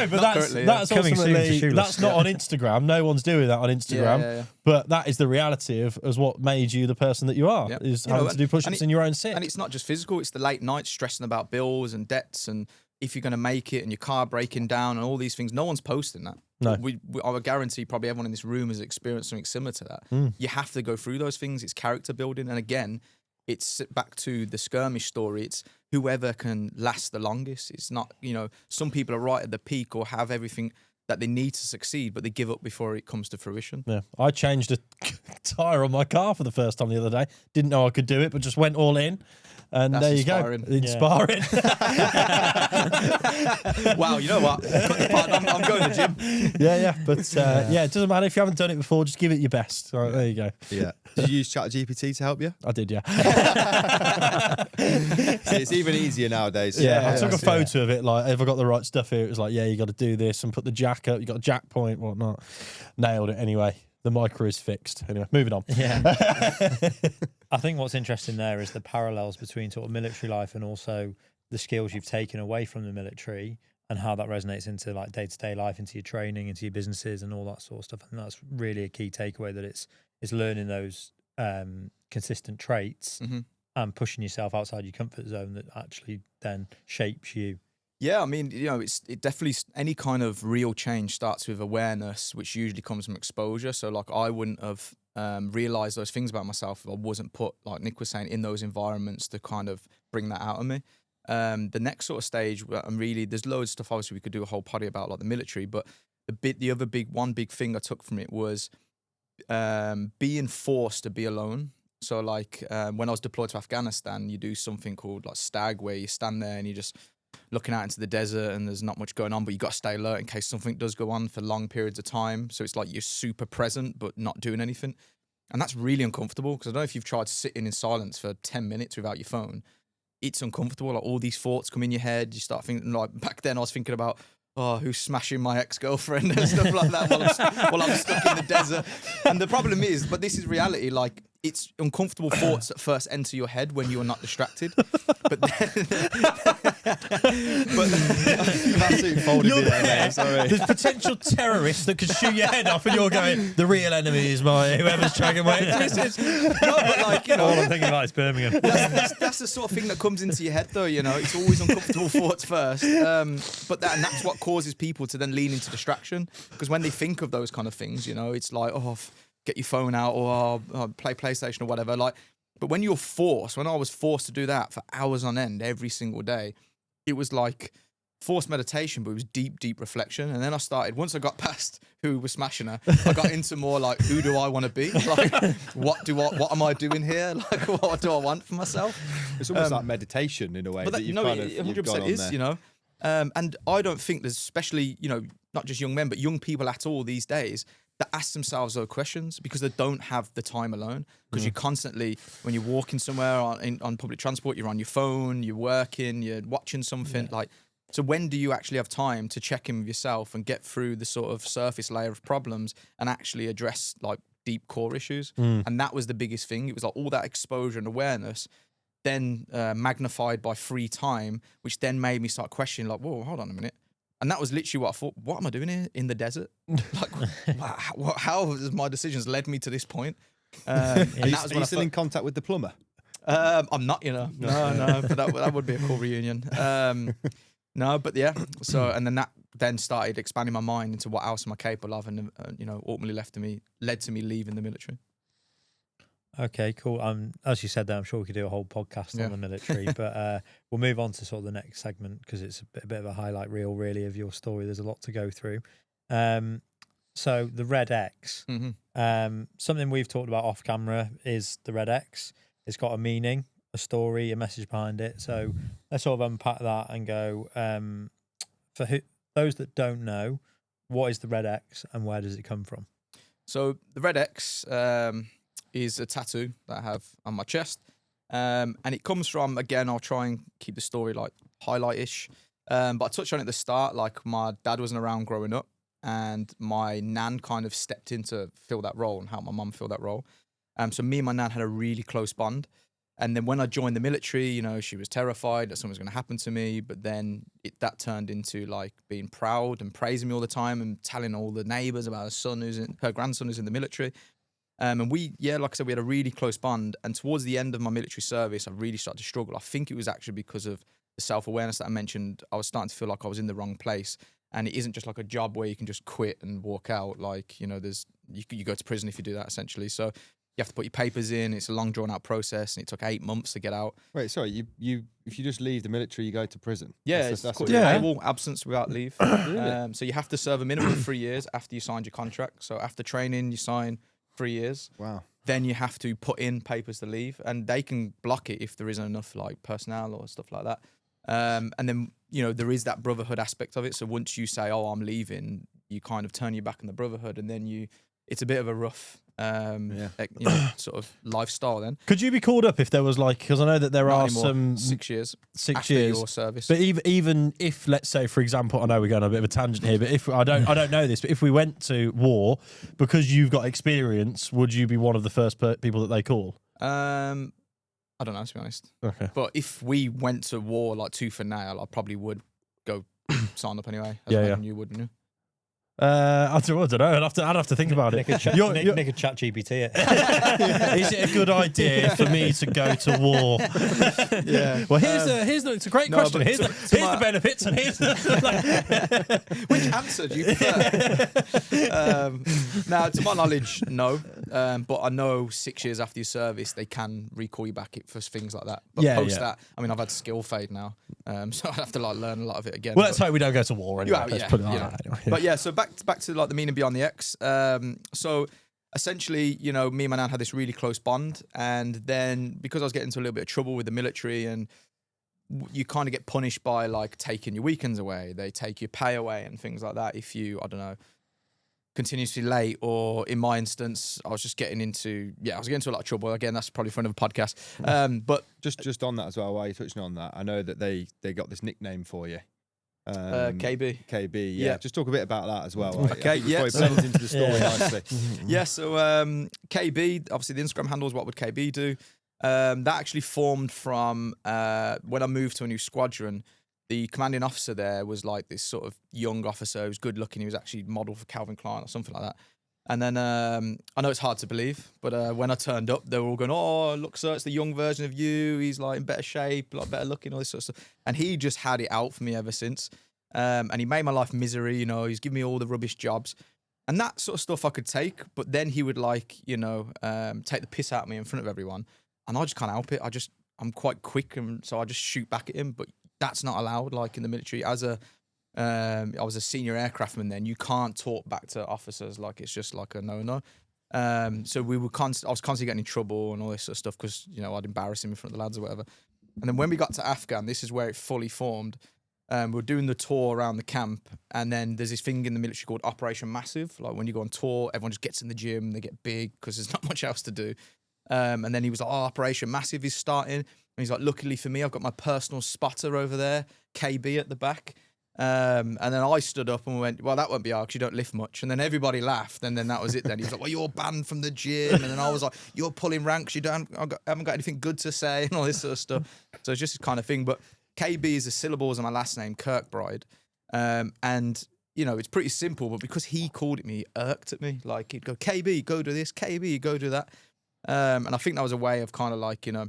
but that's coming soon to ultimately, Shoeless. that's not on Instagram. No one's doing that on Instagram. Yeah. But that is the reality of as what made you the person that you are, is having to do push-ups in your own sick. And it's not just physical, it's the late nights stressing about bills and debts, and if you're going to make it, and your car breaking down and all these things. No one's posting that. No. I would guarantee probably everyone in this room has experienced something similar to that. You have to go through those things. It's character building. And again, it's back to the skirmish story. It's whoever can last the longest. It's not, you know, some people are right at the peak or have everything that they need to succeed, but they give up before it comes to fruition. Yeah, I changed a tyre on my car for the first time the other day. Didn't know I could do it, but just went all in. And That's there you inspiring. go. Inspiring. Wow, you know what? I'm going to the gym. Yeah. But it doesn't matter if you haven't done it before, just give it your best. All right, there you go. Yeah. Did you use ChatGPT to help you? I did, yeah. See, it's even easier nowadays. I took a photo of it, like, if I got the right stuff here, it was like, you got to do this and put the jack up, you got a jack point, whatnot. Nailed it anyway. The micro is fixed. Anyway, moving on. Yeah. I think what's interesting there is the parallels between sort of military life and also the skills you've taken away from the military, and how that resonates into like day-to-day life, into your training, into your businesses and all that sort of stuff. And that's really a key takeaway, that it's learning those consistent traits and pushing yourself outside your comfort zone that actually then shapes you. Yeah, I mean, you know, it definitely, any kind of real change starts with awareness, which usually comes from exposure. So like I wouldn't have realized those things about myself if I wasn't put, like Nick was saying, in those environments to kind of bring that out of me. The next sort of stage, and really, there's loads of stuff obviously we could do a whole potty about, like the military, but the other big thing I took from it was being forced to be alone. So like when I was deployed to Afghanistan, you do something called like stag, where you stand there and you just looking out into the desert and there's not much going on, but you got to stay alert in case something does go on for long periods of time. So it's like you're super present but not doing anything, and that's really uncomfortable, because I don't know if you've tried sitting in silence for 10 minutes without your phone. It's uncomfortable. Like all these thoughts come in your head. You start thinking, like back then I was thinking about, who's smashing my ex-girlfriend and stuff like that while I'm stuck in the desert. And the problem is, but this is reality, like it's uncomfortable thoughts that first enter your head when you're not distracted. But then, there's potential terrorists that could shoot your head off, and you're going, the real enemy is whoever's dragging my exes. No, but like, you know, all I'm thinking about is Birmingham. That's the sort of thing that comes into your head, though. You know, it's always uncomfortable thoughts first. But that's what causes people to then lean into distraction, because when they think of those kind of things, you know, it's like, get your phone out, or play PlayStation or whatever. Like But when I was forced to do that for hours on end every single day, it was like forced meditation, but it was deep reflection. And then I started, once I got past who was smashing her, I got into more like, who do I want to be? Like, what am I doing here? Like, what do I want for myself? It's almost like meditation in a way. But that you've no, kind it of, 100% is, you know. And I don't think there's, especially, you know, not just young men, but young people at all these days that ask themselves those questions because they don't have the time alone. Because you're constantly, when you're walking somewhere on public transport, you're on your phone, you're working, you're watching something like. So when do you actually have time to check in with yourself and get through the sort of surface layer of problems and actually address like deep core issues? And that was the biggest thing. It was like all that exposure and awareness, then magnified by free time, which then made me start questioning like, whoa, hold on a minute. And that was literally what I thought, what am I doing here in the desert? Like, how has my decisions led me to this point? Are you still in contact with the plumber? I'm not, you know. No, but that would be a cool reunion. No, but yeah. So, and then that then started expanding my mind into what else am I capable of, and you know, ultimately led to me leaving the military. Okay, cool. As you said there, I'm sure we could do a whole podcast on the military, but we'll move on to sort of the next segment because it's a bit of a highlight reel, really, of your story. There's a lot to go through. So the Red X, something we've talked about off camera is the Red X. It's got a meaning, a story, a message behind it. So let's sort of unpack that and go, those that don't know, what is the Red X and where does it come from? So the Red X is a tattoo that I have on my chest. And it comes from, again, I'll try and keep the story like highlight-ish. But I touched on it at the start, like my dad wasn't around growing up and my nan kind of stepped in to fill that role and help my mum fill that role. So me and my nan had a really close bond. And then when I joined the military, you know, she was terrified that something was going to happen to me. But then that turned into like being proud and praising me all the time and telling all the neighbors about her grandson who's in the military. And we, like I said, we had a really close bond. And towards the end of my military service, I really started to struggle. I think it was actually because of the self-awareness that I mentioned. I was starting to feel like I was in the wrong place. And it isn't just like a job where you can just quit and walk out. Like, you know, you go to prison if you do that, essentially. So you have to put your papers in. It's a long, drawn-out process, and it took 8 months to get out. Wait, sorry. You if you just leave the military, you go to prison. Yeah, that's payable absence without leave. Really? So you have to serve a minimum of 3 years after you signed your contract. So after training, you sign 3 years. Wow. Then you have to put in papers to leave, and they can block it if there isn't enough like personnel or stuff like that. And then, you know, there is that brotherhood aspect of it. So once you say, "Oh, I'm leaving," you kind of turn your back on the brotherhood, and then it's a bit of a rough, you know, sort of lifestyle. Then could you be called up if there was like? Because I know that there Not are anymore. some 6 years. 6 after years your service. But even if, let's say, for example, I know we're going on a bit of a tangent here, but if I don't know this, but if we went to war, because you've got experience, would you be one of the first people that they call? I don't know, to be honest. Okay. But if we went to war like tooth and nail, I probably would go sign up anyway. You wouldn't you? I don't know. I'd have to think about it. Nick a chat GPT it. Is it a good idea for me to go to war? Yeah. Well, it's a great question. Here's the benefits and here's Which answer do you prefer? Now, to my knowledge, no. But I know 6 years after your service, they can recall you back for things like that. But that, I mean, I've had skill fade now, so I'd have to like learn a lot of it again. Well, let's hope we don't go to war anyway. Let's put it like that anyway. But yeah, so back to like the meaning beyond the X. So essentially, you know, me and my nan had this really close bond, and then because I was getting into a little bit of trouble with the military, and you kind of get punished by like taking your weekends away, they take your pay away and things like that if you, I don't know, continuously late, or in my instance, I was getting into a lot of trouble. Again, that's probably for another podcast. But just on that as well, while you're touching on that, I know that they got this nickname for you. KB. Yeah. Just talk a bit about that as well. Okay, yeah. It blends into the story nicely. Yeah, so KB, obviously the Instagram handle is What Would KB Do? That actually formed from when I moved to a new squadron. The commanding officer there was like this sort of young officer who was good looking. He was actually modelled for Calvin Klein or something like that. And then I know it's hard to believe, but when I turned up, they were all going, "Oh, look, sir, it's the young version of you. He's like in better shape, like better looking, all this sort of stuff." And he just had it out for me ever since. And he made my life misery, you know, he's given me all the rubbish jobs. And that sort of stuff I could take, but then he would like, you know, take the piss out of me in front of everyone. and I just can't help it. I'm quite quick, and so I just shoot back at him. But that's not allowed. Like in the military, I was a senior aircraftman then. You can't talk back to officers, like it's just like a no-no. So I was constantly getting in trouble and all this sort of stuff because, you know, I'd embarrass him in front of the lads or whatever. And then when we got to Afghan, this is where it fully formed. We were doing the tour around the camp, and then there's this thing in the military called Operation Massive. Like when you go on tour, everyone just gets in the gym, they get big because there's not much else to do. And then he was like, "Oh, Operation Massive is starting." And he's like, "Luckily for me, I've got my personal spotter over there, KB at the back." And then I stood up and went, "Well, that won't be hard because you don't lift much." And then everybody laughed, and then that was it. Then he was like, "Well, you're banned from the gym," and then I was like, "You're pulling ranks. I haven't got anything good to say," and all this sort of stuff. So it's just this kind of thing. But KB is the syllables of my last name, Kirkbride, and you know it's pretty simple. But because he called it me, he irked at me. Like he'd go, "KB, go do this. KB, go do that." And I think that was a way of kind of like, you know,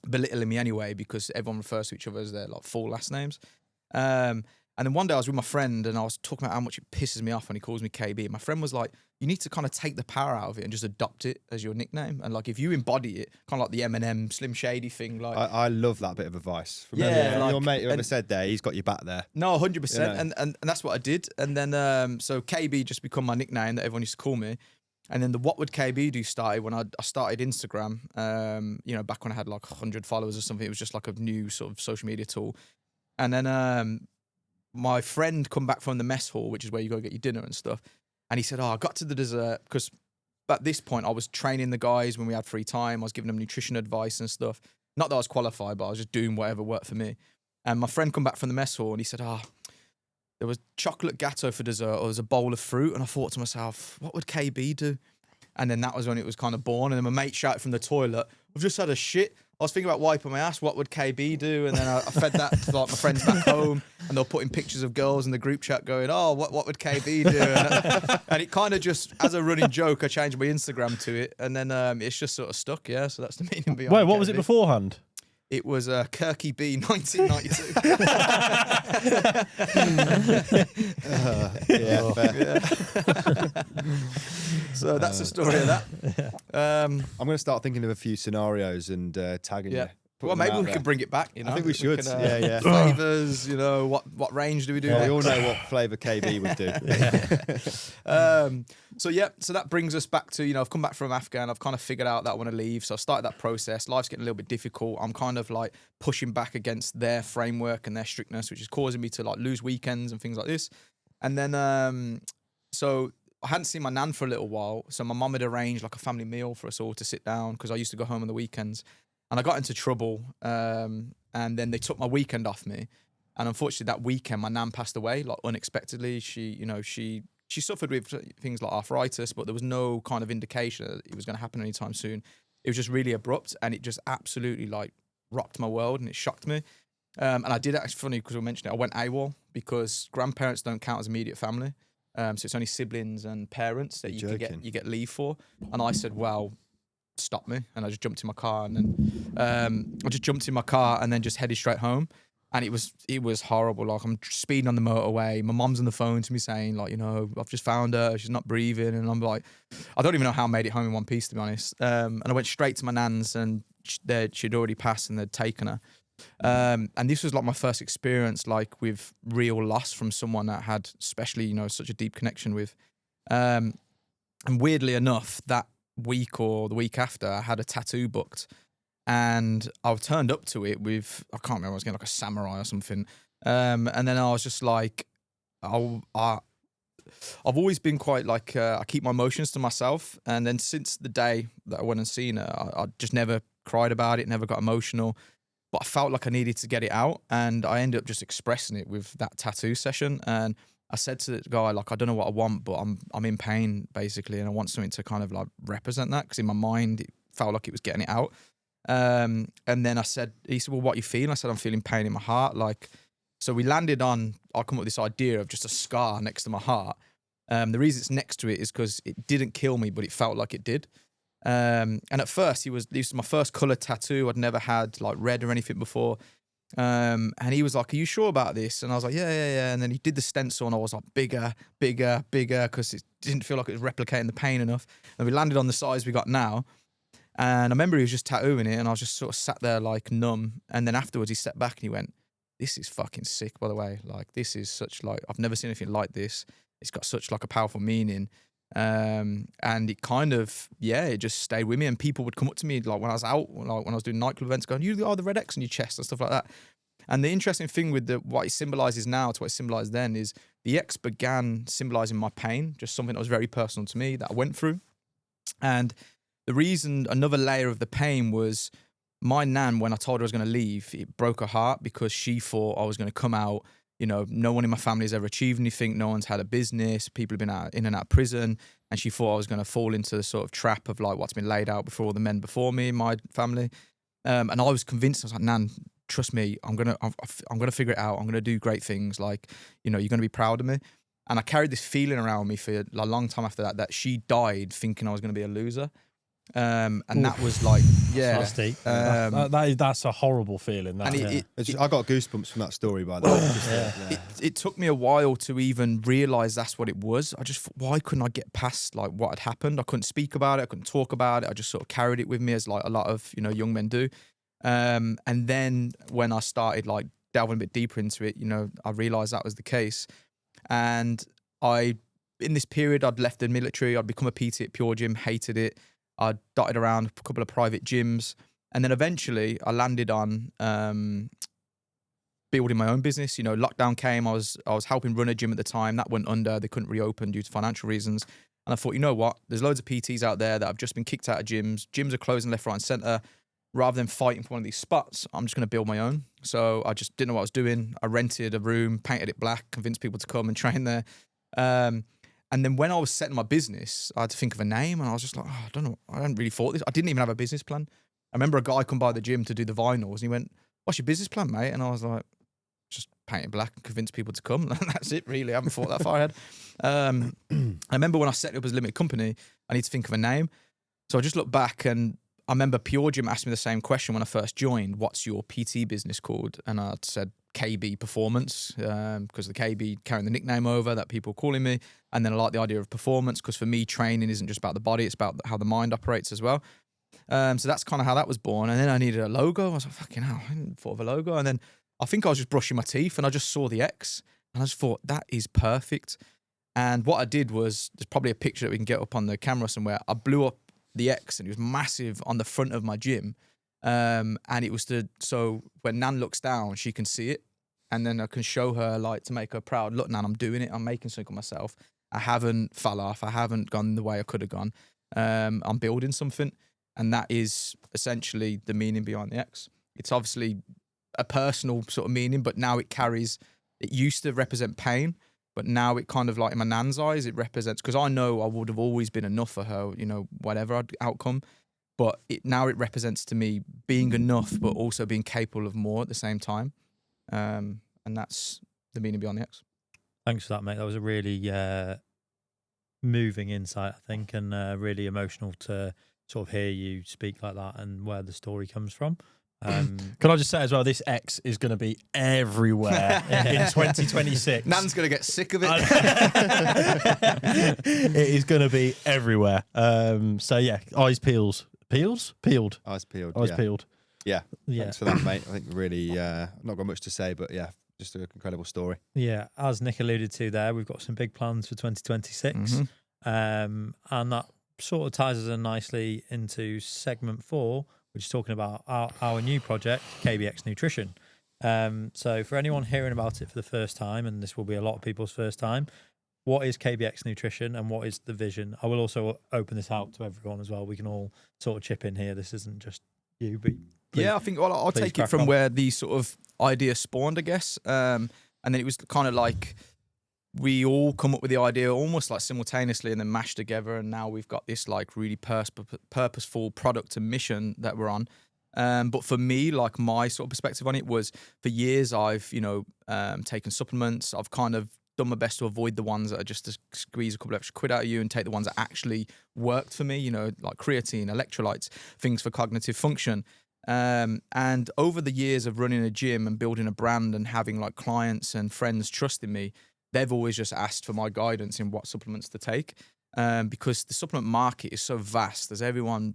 belittling me anyway, because everyone refers to each other as their like full last names. And then one day I was with my friend and I was talking about how much it pisses me off when he calls me KB. And my friend was like, "You need to kind of take the power out of it and just adopt it as your nickname. And like if you embody it, kind of like the Eminem Slim Shady thing." Like I love that bit of advice. From Yeah, like- your mate whoever and- said there, he's got your back there. No, 100%. You know. And that's what I did. And then, so KB just become my nickname that everyone used to call me. And then the What Would KB Do started when I started Instagram, you know, back when I had like 100 followers or something. It was just like a new sort of social media tool. And then my friend come back from the mess hall, which is where you go get your dinner and stuff. And he said, "Oh, I got to the dessert," because at this point I was training the guys when we had free time. I was giving them nutrition advice and stuff. Not that I was qualified, but I was just doing whatever worked for me. And my friend come back from the mess hall and he said, "Oh, there was chocolate gâteau for dessert, or there was a bowl of fruit." And I thought to myself, what would KB do? And then that was when it was kind of born. And then my mate shouted from the toilet, "I've just had a shit. I was thinking about wiping my ass. What would KB do?" And then I fed that to like my friends back home, and they were putting pictures of girls in the group chat going, "Oh, what would KB do?" And it kind of just, as a running joke, I changed my Instagram to it. And then it's just sort of stuck, yeah. So that's the meaning behind Wait, what was it KB. beforehand? It was Kirky B 1992. Yeah, fair. So that's the story of that. I'm going to start thinking of a few scenarios and tagging Yeah. you. Well, maybe we can bring it back. You know, I think we should. Can, Yeah. Flavors. You know, what range do we do? Yeah, we all next? know what flavour KB would do. So that brings us back to, you know, I've come back from Afghan. I've kind of figured out that I want to leave. So I started that process. Life's getting a little bit difficult. I'm kind of like pushing back against their framework and their strictness, which is causing me to like lose weekends and things like this. And then, so I hadn't seen my nan for a little while. So my mum had arranged like a family meal for us all to sit down, because I used to go home on the weekends. And I got into trouble, and then they took my weekend off me. And unfortunately, that weekend, my nan passed away, like unexpectedly. She suffered with things like arthritis, but there was no kind of indication that it was going to happen anytime soon. It was just really abrupt, and it just absolutely like rocked my world, and it shocked me. And I did actually, funny because we mentioned it, I went AWOL because grandparents don't count as immediate family. So it's only siblings and parents that you get leave for. And I said, "Well, stop me," and I just jumped in my car, and then just headed straight home. And it was horrible. Like I'm speeding on the motorway, my mom's on the phone to me saying like, you know, "I've just found her, she's not breathing," and I'm like, I don't even know how I made it home in one piece, to be honest. And I went straight to my nan's, and she'd already passed and they'd taken her. And this was like my first experience like with real loss from someone that had, especially, you know, such a deep connection with. And weirdly enough, that week or the week after, I had a tattoo booked, and I turned up to it with, I can't remember, I was getting like a samurai or something. And then I was just like, I've always been quite like, I keep my emotions to myself. And then since the day that I went and seen her, I just never cried about it, never got emotional, but I felt like I needed to get it out. And I ended up just expressing it with that tattoo session. And I said to the guy, like, I don't know what I want, but I'm in pain basically, and I want something to kind of like represent that, because in my mind it felt like it was getting it out. And then he said, "Well, what are you feeling?" I said, "I'm feeling pain in my heart." Like, so we landed on, I come up with this idea of just a scar next to my heart. The reason it's next to it is because it didn't kill me, but it felt like it did. And at first this was my first colour tattoo. I'd never had like red or anything before. And he was like, "Are you sure about this?" And I was like, yeah. And then he did the stencil, and I was like, bigger, because it didn't feel like it was replicating the pain enough. And we landed on the size we got now. And I remember he was just tattooing it, and I was just sort of sat there like numb. And then afterwards, he stepped back and he went, "This is fucking sick, by the way. Like, this is such like, I've never seen anything like this. It's got such like a powerful meaning." And it kind of, it just stayed with me. And people would come up to me like when I was out, like when I was doing nightclub events, going, "You are the red X on your chest," and stuff like that. And the interesting thing with what it symbolizes now to what it symbolized then is the X began symbolizing my pain, just something that was very personal to me that I went through. And the reason, another layer of the pain was my nan, when I told her I was going to leave, it broke her heart because she thought I was going to come out. No one in my family has ever achieved anything. No one's had a business. People have been in and out of prison. And she thought I was going to fall into the sort of trap of like what's been laid out before all the men before me in my family. And I was convinced. I was like, "Nan, trust me, I'm gonna figure it out. I'm gonna do great things. Like, you're gonna be proud of me." And I carried this feeling around me for a long time after that she died thinking I was gonna be a loser. And that was like, That's deep. That's a horrible feeling. That, and I got goosebumps from that story, by the way. It took me a while to even realize that's what it was. I just thought, why couldn't I get past like what had happened? I couldn't speak about it. I couldn't talk about it. I just sort of carried it with me as like a lot of young men do. And then when I started like delving a bit deeper into it, I realized that was the case. And in this period, I'd left the military. I'd become a PT at Pure Gym, hated it. I dotted around a couple of private gyms. And then eventually I landed on building my own business. Lockdown came. I was helping run a gym at the time. That went under. They couldn't reopen due to financial reasons. And I thought, you know what? There's loads of PTs out there that have just been kicked out of gyms. Gyms are closing left, right, and centre. Rather than fighting for one of these spots, I'm just going to build my own. So I just didn't know what I was doing. I rented a room, painted it black, convinced people to come and train there. And then when I was setting my business, I had to think of a name, and I was just like, I don't know. I hadn't really thought this. I didn't even have a business plan. I remember a guy come by the gym to do the vinyls, and he went, "What's your business plan, mate?" And I was like, "Just paint it black and convince people to come." That's it, really. I haven't thought that far ahead. I remember when I set it up as a limited company, I need to think of a name. So I just looked back, and I remember Pure Gym asked me the same question when I first joined. "What's your PT business called?" And I said KB Performance, because the KB carrying the nickname over that people were calling me. And then I like the idea of performance because for me, training isn't just about the body, it's about how the mind operates as well. So that's kind of how that was born. And then I needed a logo. I was like, fucking hell, I hadn't thought of a logo. And then I think I was just brushing my teeth and I just saw the X and I just thought, that is perfect. And what I did was, there's probably a picture that we can get up on the camera somewhere. I blew up the X and it was massive on the front of my gym. And it was so when Nan looks down, she can see it. And then I can show her, like, to make her proud. "Look, Nan, I'm doing it. I'm making something of myself. I haven't fell off. I haven't gone the way I could have gone. I'm building something." And that is essentially the meaning behind the X. It's obviously a personal sort of meaning, but now it used to represent pain, but now it kind of like in my nan's eyes, it represents, because I know I would have always been enough for her, whatever outcome. But now it represents to me being enough, but also being capable of more at the same time. And that's the meaning behind the X. Thanks for that, mate. That was a really moving insight, I think, and really emotional to sort of hear you speak like that and where the story comes from. Can I just say as well, this X is going to be everywhere in 2026. Nan's going to get sick of it. It is going to be everywhere. So yeah, eyes peeled. Eyes peeled. Eyes peeled. Yeah. Thanks for that, mate. I think really, not got much to say, but yeah, just an incredible story. Yeah, as Nick alluded to there, we've got some big plans for 2026. Mm-hmm. And that sort of ties us in nicely into segment 4, which is talking about our new project, KBX Nutrition. So for anyone hearing about it for the first time, and this will be a lot of people's first time, what is KBX Nutrition and what is the vision? I will also open this out to everyone as well. We can all sort of chip in here. This isn't just you, but yeah, I think I'll take it from where the sort of idea spawned, I guess. And then it was kind of like we all come up with the idea almost like simultaneously and then mashed together. And now we've got this like really purposeful product and mission that we're on. But for me, like my sort of perspective on it was, for years I've, taken supplements. I've kind of done my best to avoid the ones that are just to squeeze a couple of extra quid out of you and take the ones that actually worked for me, like creatine, electrolytes, things for cognitive function. And over the years of running a gym and building a brand and having like clients and friends trusting me, they've always just asked for my guidance in what supplements to take. because the supplement market is so vast. There's everyone,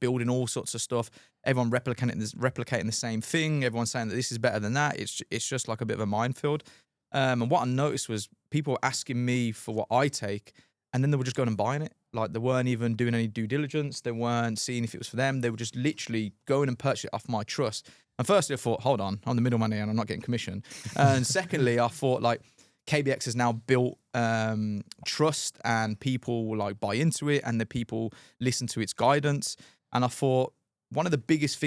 building all sorts of stuff. Everyone replicating the same thing. Everyone's saying that this is better than that. It's just like a bit of a minefield. And what I noticed was people were asking me for what I take, and then they were just going and buying it. Like, they weren't even doing any due diligence. They weren't seeing if it was for them. They were just literally going and purchasing it off my trust. And firstly, I thought, hold on, I'm the middleman here and I'm not getting commission. And secondly, I thought, like, KBX has now built trust, and people will like buy into it, and the people listen to its guidance. And I thought one of the biggest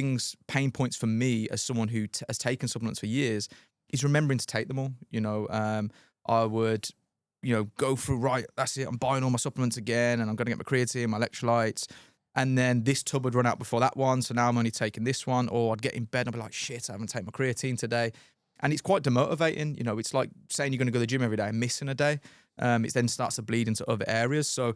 pain points for me as someone who has taken supplements for years is remembering to take them all. I would, go through, right, that's it, I'm buying all my supplements again, and I'm going to get my creatine, my electrolytes. And then this tub would run out before that one, so now I'm only taking this one. Or I'd get in bed and I'd be like, shit, I haven't taken my creatine today. And it's quite demotivating. It's like saying you're going to go to the gym every day and missing a day. It then starts to bleed into other areas. So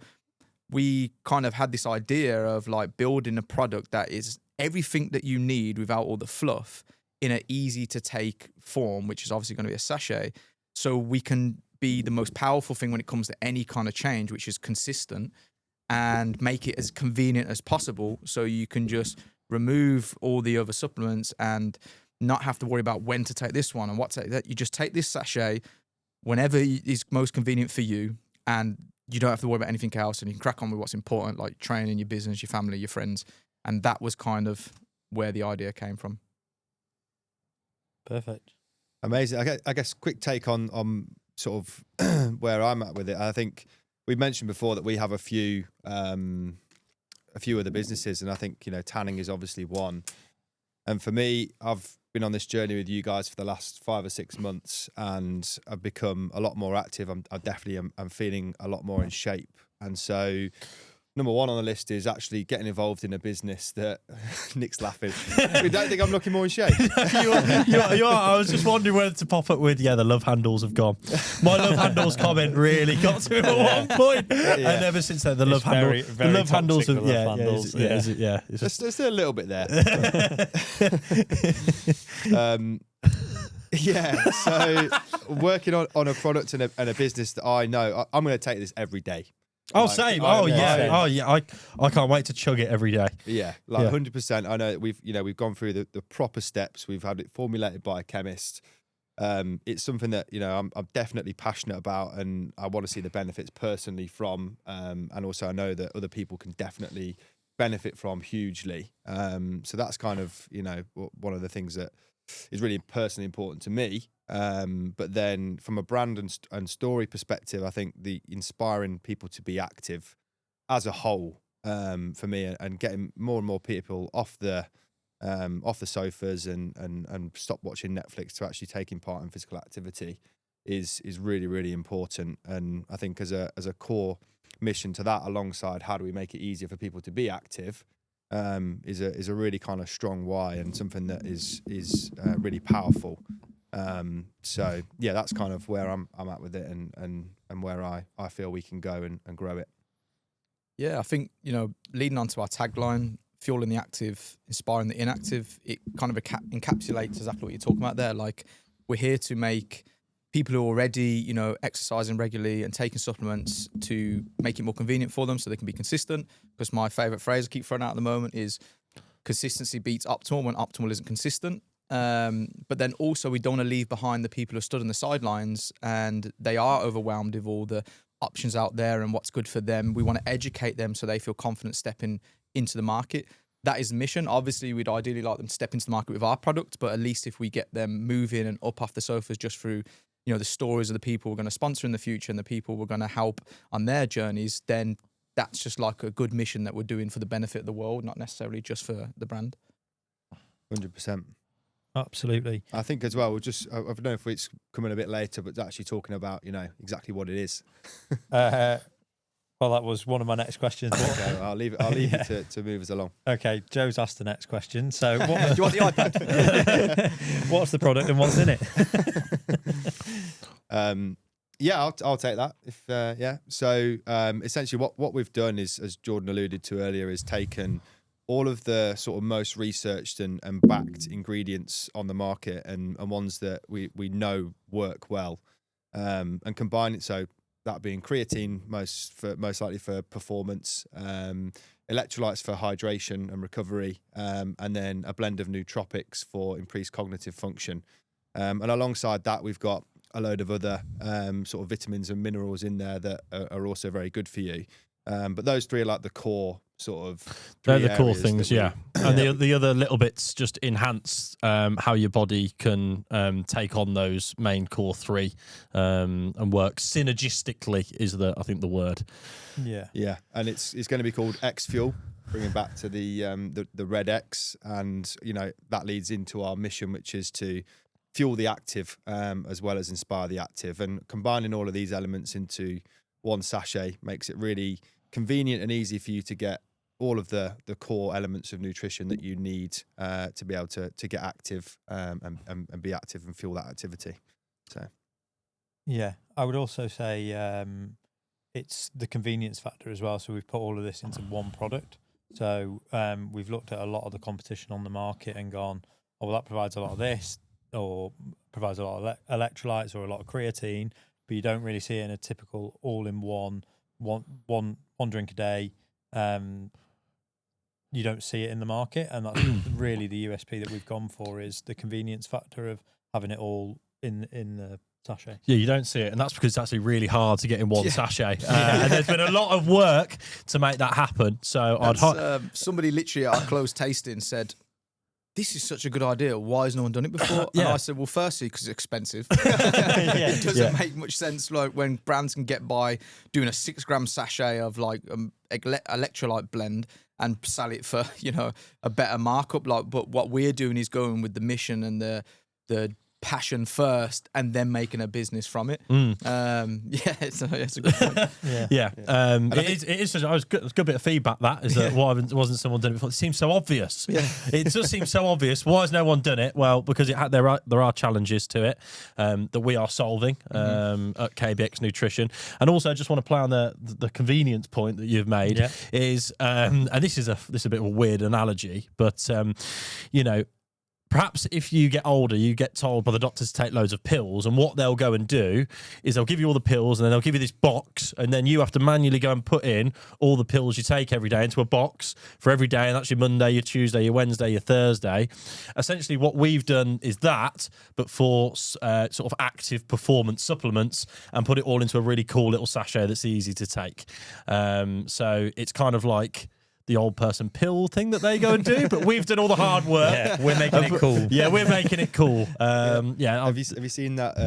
we kind of had this idea of like building a product that is everything that you need without all the fluff in an easy to take form, which is obviously going to be a sachet. So we can be the most powerful thing when it comes to any kind of change, which is consistent, and make it as convenient as possible. So you can just remove all the other supplements and not have to worry about when to take this one and what to take. That you just take this sachet whenever is most convenient for you, and you don't have to worry about anything else, and you can crack on with what's important, like training, your business, your family, your friends. And that was kind of where the idea came from. Perfect. Amazing. I guess quick take on sort of where I'm at with it. I think we mentioned before that we have a few other businesses, and I think tanning is obviously one. And for me, I've been on this journey with you guys for the last 5 or 6 months, and I've become a lot more active. I'm feeling a lot more in shape. And so number one on the list is actually getting involved in a business that Nick's laughing. You don't think I'm looking more in shape? you are. I was just wondering whether to pop up with, the love handles have gone. My love handles comment really got to him at one point. And ever since then, the love handles have, There's still a little bit there. So working on a product and a business that I know, I'm going to take this every day. Same. I can't wait to chug it every day. 100%. I know that we've gone through the proper steps. We've had it formulated by a chemist. It's something that I'm definitely passionate about, and I want to see the benefits personally from. And also I know that other people can definitely benefit from hugely. So that's kind of one of the things that is really personally important to me. But then from a brand and story perspective, I think the inspiring people to be active as a whole, for me, and getting more and more people off the sofas and stop watching Netflix to actually taking part in physical activity is really, really important. And I think as a core mission to that, alongside how do we make it easier for people to be active, is a really kind of strong why, and something that is really powerful. So that's kind of where I'm at with it, and where I feel we can go and grow it. Yeah, I think, leading on to our tagline, fueling the active, inspiring the inactive, it kind of encapsulates exactly what you're talking about there. Like, we're here to make people who are already, exercising regularly and taking supplements to make it more convenient for them so they can be consistent. Because my favorite phrase I keep throwing out at the moment is consistency beats optimal when optimal isn't consistent. But then also we don't want to leave behind the people who stood on the sidelines and they are overwhelmed with all the options out there and what's good for them. We want to educate them so they feel confident stepping into the market. That is the mission. Obviously, we'd ideally like them to step into the market with our product, but at least if we get them moving and up off the sofas just through, the stories of the people we're going to sponsor in the future and the people we're going to help on their journeys, then that's just like a good mission that we're doing for the benefit of the world, not necessarily just for the brand. 100%. Absolutely. I think as well, I don't know if it's coming a bit later, but actually talking about, exactly what it is. Well, that was one of my next questions. Okay, well, I'll leave you to move us along. Okay, Joe's asked the next question. So, Do you want the iPad? What's the product and what's in it? I'll take that. So, essentially, what we've done is, as Jordan alluded to earlier, is taken all of the sort of most researched and backed ingredients on the market and ones that we know work well, and combine it. So that being creatine most likely for performance, electrolytes for hydration and recovery, and then a blend of nootropics for increased cognitive function. And alongside that, we've got a load of other sort of vitamins and minerals in there that are also very good for you. But those three are like the core sort of. They're the core things, yeah. And the other little bits just enhance how your body can take on those main core three and work synergistically is I think the word. Yeah, and it's going to be called X Fuel, bringing back to the red X, and that leads into our mission, which is to fuel the active as well as inspire the active, and combining all of these elements into one sachet makes it really convenient and easy for you to get all of the core elements of nutrition that you need to be able to get active and be active and fuel that activity. So, yeah, I would also say it's the convenience factor as well. So we've put all of this into one product. So we've looked at a lot of the competition on the market and gone, oh, well, that provides a lot of this, or provides a lot of electrolytes or a lot of creatine, but you don't really see it in a typical all-in-one one drink a day. You don't see it in the market, and that's really the USP that we've gone for, is the convenience factor of having it all in the sachet. Yeah, you don't see it, and that's because it's actually really hard to get in one sachet. And there's been a lot of work to make that happen. So somebody literally at our closed tasting said, this is such a good idea. Why has no one done it before? And I said, well, firstly, because it's expensive. It doesn't make much sense, like when brands can get by doing a 6-gram sachet of like electrolyte blend and sell it for a better markup. But what we're doing is going with the mission and the passion first, and then making a business from it. It's a good point. It is such a good bit of feedback. That is that why wasn't someone done it before? It seems so obvious. It does seem so obvious. Why has no one done it? Well, because there are challenges to it that we are solving at KBX Nutrition. And also, I just want to play on the convenience point that you've made. Is and this is a bit of a weird analogy, but perhaps if you get older, you get told by the doctors to take loads of pills, and what they'll go and do is they'll give you all the pills, and then they'll give you this box, and then you have to manually go and put in all the pills you take every day into a box for every day, and that's your Monday, your Tuesday, your Wednesday, your Thursday. Essentially, what we've done is that, but for sort of active performance supplements, and put it all into a really cool little sachet that's easy to take. So it's kind of like the old person pill thing that they go and do, but we've done all the hard work. Yeah, we're making it cool. Yeah, we're making it cool. Have you seen that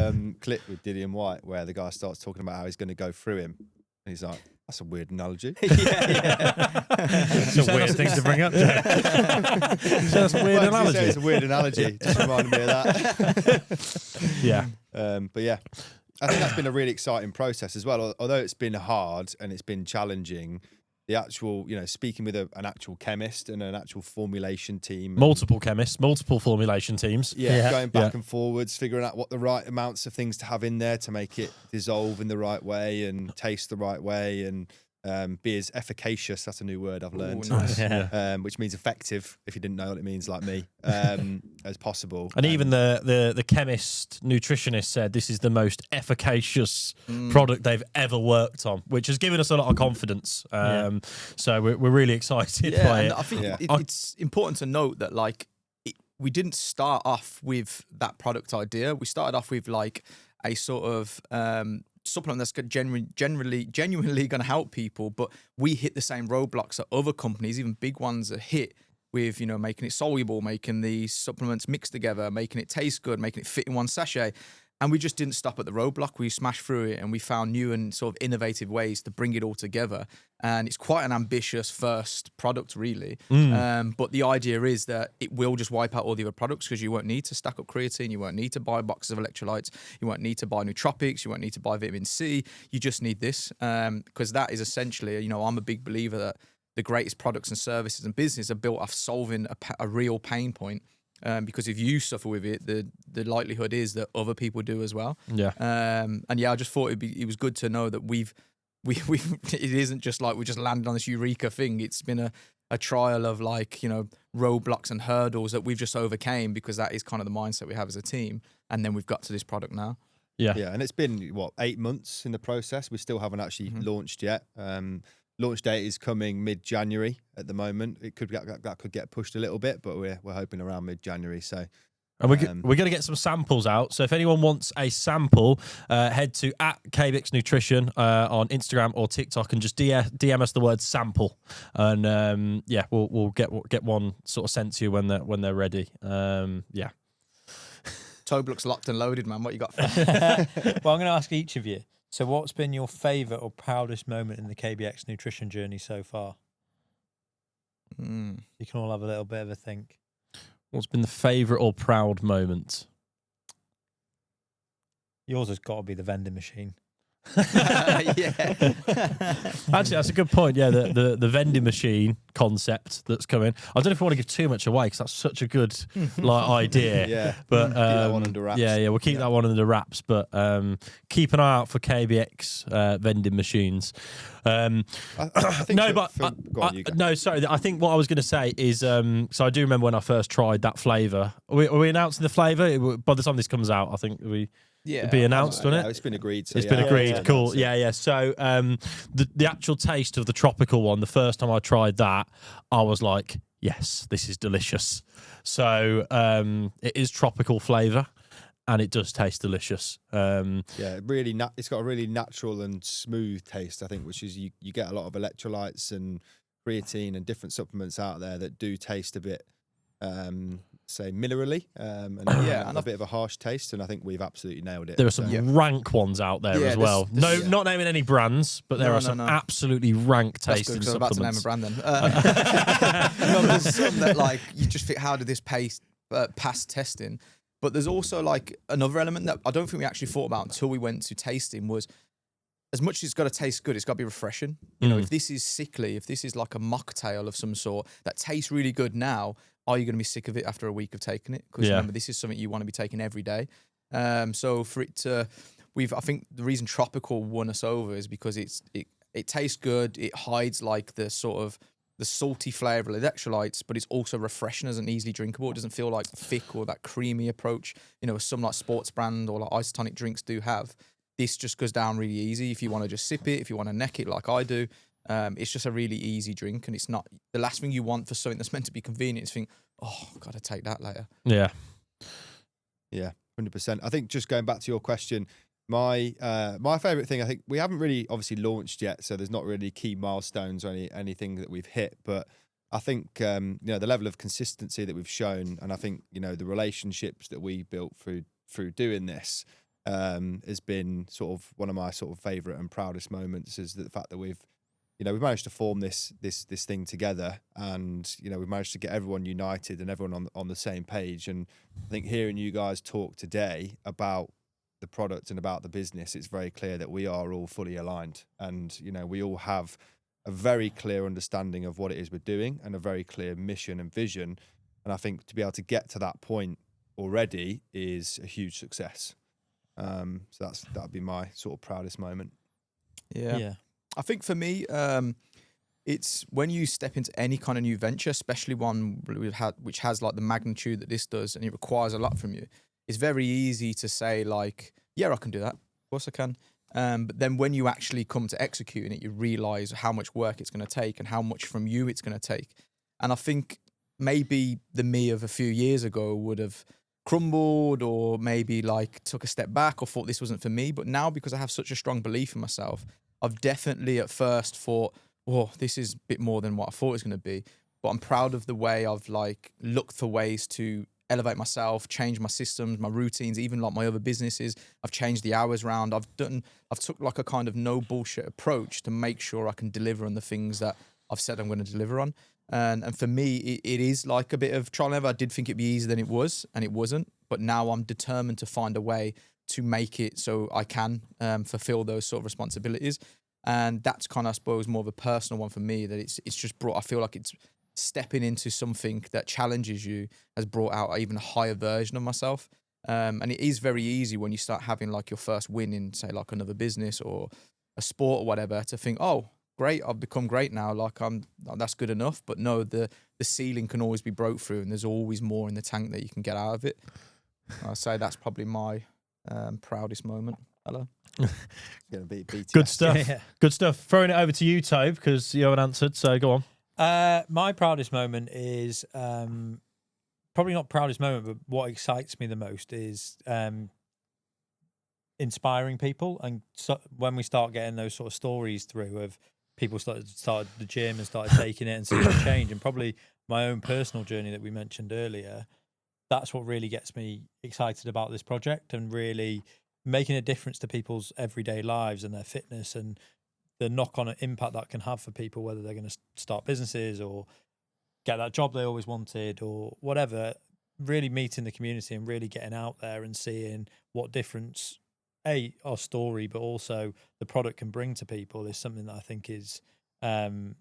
clip with Dillian White where the guy starts talking about how he's going to go through him, and he's like, "That's a weird analogy." It's a weird thing to bring up. That's a weird analogy. It's a weird analogy. Just reminded me of that. But yeah, I think that's been a really exciting process as well. Although it's been hard and it's been challenging. The actual, speaking with an actual chemist and an actual formulation team. Multiple chemists, multiple formulation teams. Going back and forwards, figuring out what the right amounts of things to have in there to make it dissolve in the right way and taste the right way and be as efficacious. That's a new word I've learned. Ooh, nice. Which means effective, if you didn't know what it means, like me, as possible. And even the chemist, nutritionist said this is the most efficacious product they've ever worked on, which has given us a lot of confidence. So we're really excited by it. I think it's important to note that we didn't start off with that product idea. We started off with like a sort of supplement that's genuinely going to help people, but we hit the same roadblocks that other companies, even big ones, that hit with making it soluble, making the supplements mix together, making it taste good, making it fit in one sachet. And we just didn't stop at the roadblock. We smashed through it, and we found new and sort of innovative ways to bring it all together. And it's quite an ambitious first product, really. But the idea is that it will just wipe out all the other products, because you won't need to stack up creatine, you won't need to buy boxes of electrolytes, you won't need to buy nootropics, you won't need to buy vitamin C. You just need this, because that is essentially, I'm a big believer that the greatest products and services and business are built off solving a real pain point. Because if you suffer with it, the likelihood is that other people do as well. I just thought it was good to know that we've it isn't just like we just landed on this eureka thing. It's been a trial of roadblocks and hurdles that we've just overcame, because that is kind of the mindset we have as a team. And then we've got to this product now. Yeah. Yeah, and it's been what 8 months in the process. We still haven't actually launched yet. Launch date is coming mid-January at the moment. It could that could get pushed a little bit, but we're hoping around mid-January. So. And we're going to get some samples out. So if anyone wants a sample, head to @KBX Nutrition on Instagram or TikTok and just DM us the word sample, and we'll get one sort of sent to you when they're ready. Yeah. Toby looks locked and loaded, man. What you got for me? Well, I'm going to ask each of you. So, what's been your favourite or proudest moment in the KBX Nutrition journey so far? You can all have a little bit of a think. What's been the favourite or proud moment? Yours has got to be the vending machine. Yeah. Actually, that's a good point. Yeah, the vending machine concept that's coming. I don't know if I want to give too much away because that's such a good idea. Yeah, but keep that one under wraps. Yeah, we'll keep that one under wraps. But keep an eye out for KBX vending machines. I think no, sorry. I think what I was going to say is, so I do remember when I first tried that flavour. Are we announcing the flavour? By the time this comes out, I think it'd be announced, wouldn't it? It's been agreed. So It's been agreed. Yeah, cool. Yeah. So the actual taste of the tropical one, the first time I tried that, I was like, yes, this is delicious. So it is tropical flavour. And it does taste delicious. Really. It's got a really natural and smooth taste, I think, which is you get a lot of electrolytes and creatine and different supplements out there that do taste a bit, say, minerally, and a bit of a harsh taste. And I think we've absolutely nailed it. There are some rank ones out there as well. Not naming any brands, but there are some absolutely rank tasting supplements. I'm about to name a brand then. No, there's some that like you just think, how did this pass testing? But there's also like another element that I don't think we actually thought about until we went to tasting was, as much as it's got to taste good, it's got to be refreshing. You know, if this is sickly, if this is like a mocktail of some sort that tastes really good now, are you going to be sick of it after a week of taking it? Because remember, this is something you want to be taking every day. So for it to, I think the reason tropical won us over is because it tastes good. It hides like the sort of the salty flavour of electrolytes, but it's also refreshing as an easily drinkable. It doesn't feel like thick or that creamy approach, you know, some like sports brand or like isotonic drinks do have. This just goes down really easy. If you want to just sip it, if you want to neck it like I do, it's just a really easy drink. And it's not the last thing you want for something that's meant to be convenient is think, oh, I've got to take that later. Yeah. Yeah, 100%. I think just going back to your question, my favourite thing, I think we haven't really obviously launched yet, so there's not really key milestones or anything that we've hit. But I think the level of consistency that we've shown, and I think the relationships that we built through doing this has been sort of one of my sort of favourite and proudest moments. Is the fact that we've managed to form this thing together, and we've managed to get everyone united and everyone on the same page. And I think hearing you guys talk today about the product and about the business, it's very clear that we are all fully aligned, and we all have a very clear understanding of what it is we're doing and a very clear mission and vision. And I think to be able to get to that point already is a huge success. So that'd be my sort of proudest moment. Yeah. I think for me, it's when you step into any kind of new venture, especially one which has like the magnitude that this does, and it requires a lot from you. It's very easy to say like, yeah, I can do that. Of course I can. But then when you actually come to executing it, you realize how much work it's going to take and how much from you it's going to take. And I think maybe the me of a few years ago would have crumbled or maybe like took a step back or thought this wasn't for me. But now, because I have such a strong belief in myself, I've definitely at first thought, oh, this is a bit more than what I thought it was going to be. But I'm proud of the way I've like looked for ways to elevate myself, change my systems, my routines, even like my other businesses. I've changed the hours round. I've took like a kind of no bullshit approach to make sure I can deliver on the things that I've said I'm going to deliver on. And for me, it is like a bit of trial and error. I did think it'd be easier than it was, and it wasn't. But now I'm determined to find a way to make it so I can fulfill those sort of responsibilities. And that's kind of, I suppose, more of a personal one for me, that it's just brought, I feel like it's stepping into something that challenges you has brought out even a higher version of myself. And it is very easy when you start having like your first win in, say, like another business or a sport or whatever, to think, oh, great, I've become great now. Like that's good enough. But no, the ceiling can always be broke through, and there's always more in the tank that you can get out of it. I'd say that's probably my Proudest moment. Hello. Gonna be BTS. Good stuff. Yeah. Good stuff. Throwing it over to you, Tobe, because you haven't answered. So go on. My proudest moment is probably not proudest moment, but what excites me the most is inspiring people. And so when we start getting those sort of stories through of people started the gym and started taking it and seeing the change, and probably my own personal journey that we mentioned earlier, that's what really gets me excited about this project and really making a difference to people's everyday lives and their fitness and the knock-on impact that can have for people, whether they're going to start businesses or get that job they always wanted or whatever. Really meeting the community and really getting out there and seeing what difference our story, but also the product can bring to people is something that I think is one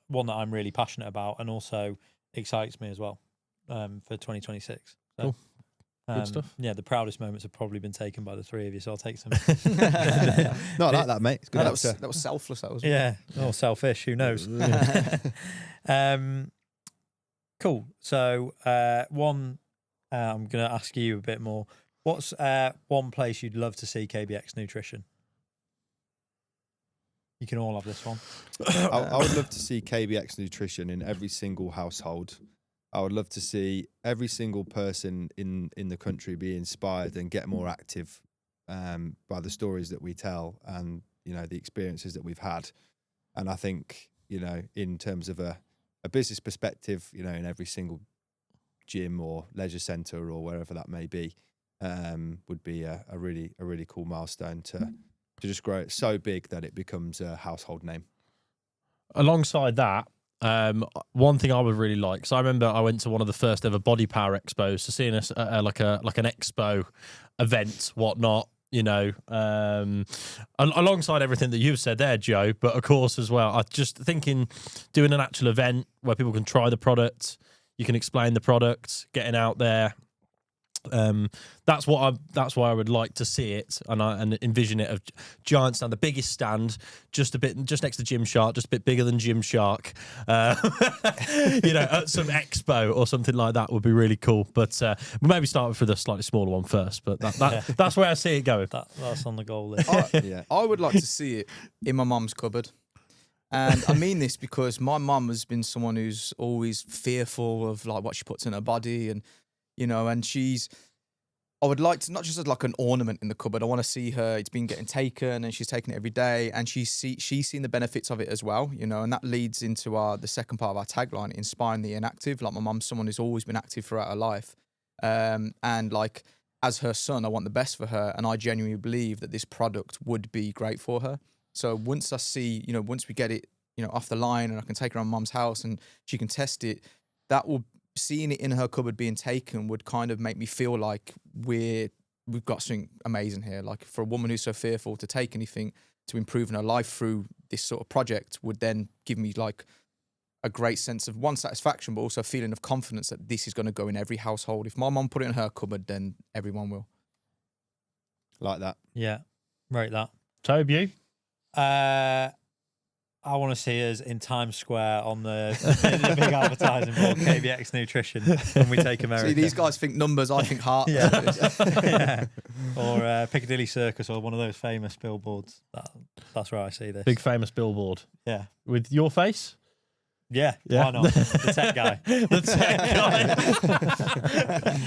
that I'm really passionate about and also excites me as well for 2026. So, Cool. Good stuff. Yeah, the proudest moments have probably been taken by the three of you, so I'll take some. Not like that, mate. It's good. That was selfless. That was. Yeah, or selfish, who knows? Cool. So one, I'm going to ask you a bit more. What's one place you'd love to see KBX Nutrition? You can all have this one. I would love to see KBX Nutrition in every single household. I would love to see every single person in the country be inspired and get more active by the stories that we tell and, you know, the experiences that we've had. And I think, you know, in terms of a business perspective, you know, in every single gym or leisure centre or wherever that may be, would be a really cool milestone to just grow it so big that it becomes a household name. Alongside that, one thing I would really like, so I remember I went to one of the first ever body power expos, so seeing us like an expo event, whatnot, you know, alongside everything that you've said there, Joe, but of course as well, I just thinking doing an actual event where people can try the product, you can explain the product, getting out there. That's why I would like to see it and envision it of giant stand, the biggest stand, just next to Gymshark, just a bit bigger than Gymshark, you know, at some expo or something like that would be really cool. But we'll maybe start with a slightly smaller one first. But that's where I see it going. That's on the goal list. I would like to see it in my mum's cupboard. And I mean this because my mum has been someone who's always fearful of like what she puts in her body and, you know, and I would like to, not just as like an ornament in the cupboard, I want to see her, it's been getting taken and she's taking it every day and she's seen the benefits of it as well, you know, and that leads into the second part of our tagline, inspiring the inactive. Like my mum's someone who's always been active throughout her life. And like, as her son, I want the best for her. And I genuinely believe that this product would be great for her. So once I see, you know, once we get it, you know, off the line and I can take her around mum's house and she can test it, seeing it in her cupboard being taken would kind of make me feel like we've got something amazing here. Like for a woman who's so fearful to take anything to improve in her life through this sort of project would then give me like a great sense of satisfaction, but also a feeling of confidence that this is going to go in every household. If my mum put it in her cupboard, then everyone will. Like that. Yeah, rate that. Toby, you? I want to see us in Times Square on the big advertising board, KBX Nutrition, when we take America. See, these guys think numbers, I think heart. Yeah. Or Piccadilly Circus or one of those famous billboards. That's where I see this. Big famous billboard. Yeah. With your face? Yeah, why not? The tech guy. The tech guy.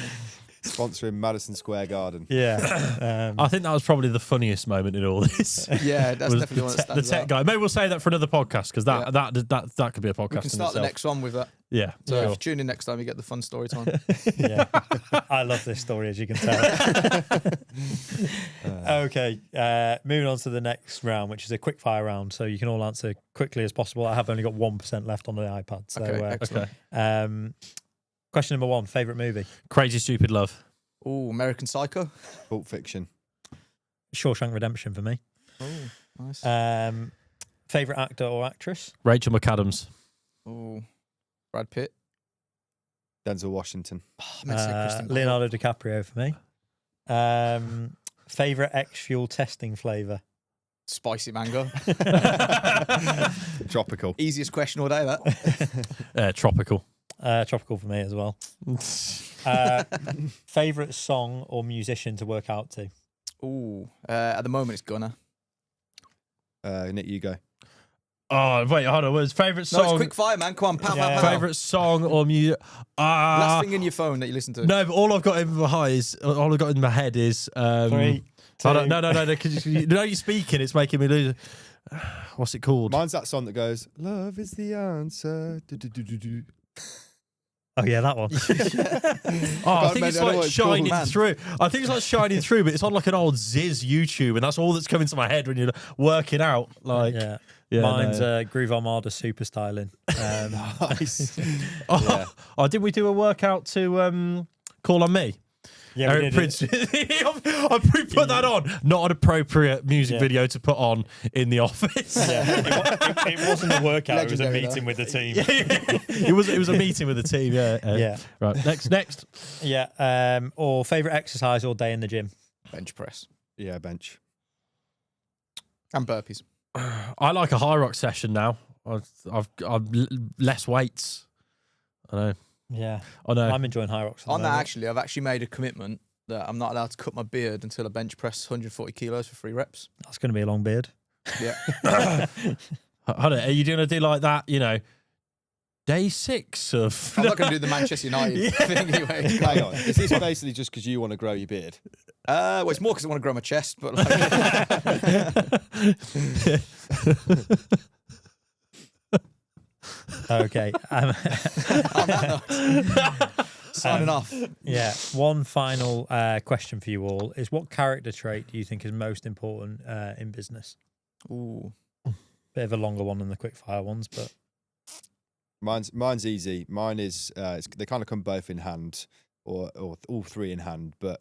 Sponsoring Madison Square Garden. Yeah. I think that was probably the funniest moment in all this. Yeah, that's was definitely one that stands the tech out. guy. Maybe we'll say that for another podcast because that could be a podcast. We can start the next one with that. Yeah. So Sure. if you tune in next time, you get the fun story time. Yeah. I love this story, as you can tell. Okay. Moving on to the next round, which is a quick fire round. So you can all answer quickly as possible. I have only got 1% left on the iPad. So, Okay, excellent. Okay. Question number 1, favourite movie? Crazy Stupid Love. Oh, American Psycho. Pulp Fiction. Shawshank Redemption for me. Oh, nice. Favourite actor or actress? Rachel McAdams. Oh, Brad Pitt. Denzel Washington. Oh, I meant to say Kristen Bell. Leonardo DiCaprio for me. Favourite X-Fuel testing flavour? Spicy mango. Tropical. Easiest question all day, that. Tropical. Tropical for me as well. Favourite song or musician to work out to? Ooh, at the moment it's Gunner. Nick, you go. Oh, wait, hold on. What's favourite No, it's song? quick fire, man. Come on, pow, pow, pow. Favourite song or music? Last thing in your phone that you listen to. No, but all I've got in my head is 3, 2. No, because you know you're speaking, it's making me lose. What's it called? Mine's that song that goes, "Love is the answer." Do-do-do-do-do. Oh yeah, that one. I think it's like shining through. I think it's like shining through, but it's on like an old Ziz YouTube, and that's all that's coming to my head when you're working out. Like, Yeah. yeah, Mine's Groove Armada Super Styling. Nice. Oh, did we do a workout to Call on Me? Yeah, we Eric did Prince. I put that on. Not an appropriate music video to put on in the office. Yeah. It wasn't a workout. It was a Legendary, meeting with the team. It was a meeting with the team. Yeah. Yeah. Right. Next. Yeah. Or favorite exercise all day in the gym. Bench press. Yeah, bench. And burpees. I like a high rock session now. I've less weights. I know. Yeah. I know. I'm enjoying high rocks. On that, actually, I've actually made a commitment that I'm not allowed to cut my beard until I bench press 140 kilos for 3 reps. That's going to be a long beard. Yeah. Hold on, are you going to do like that? You know, day 6 of. I'm not going to do the Manchester United thing anyway. Hang on. Is this basically just because you want to grow your beard? Well, it's more because I want to grow my chest, but Okay. signing off. Yeah. One final question for you all is: what character trait do you think is most important in business? Ooh. Bit of a longer one than the quick fire ones, but Mine's easy. Mine is they kind of come both in hand, or all 3 in hand. But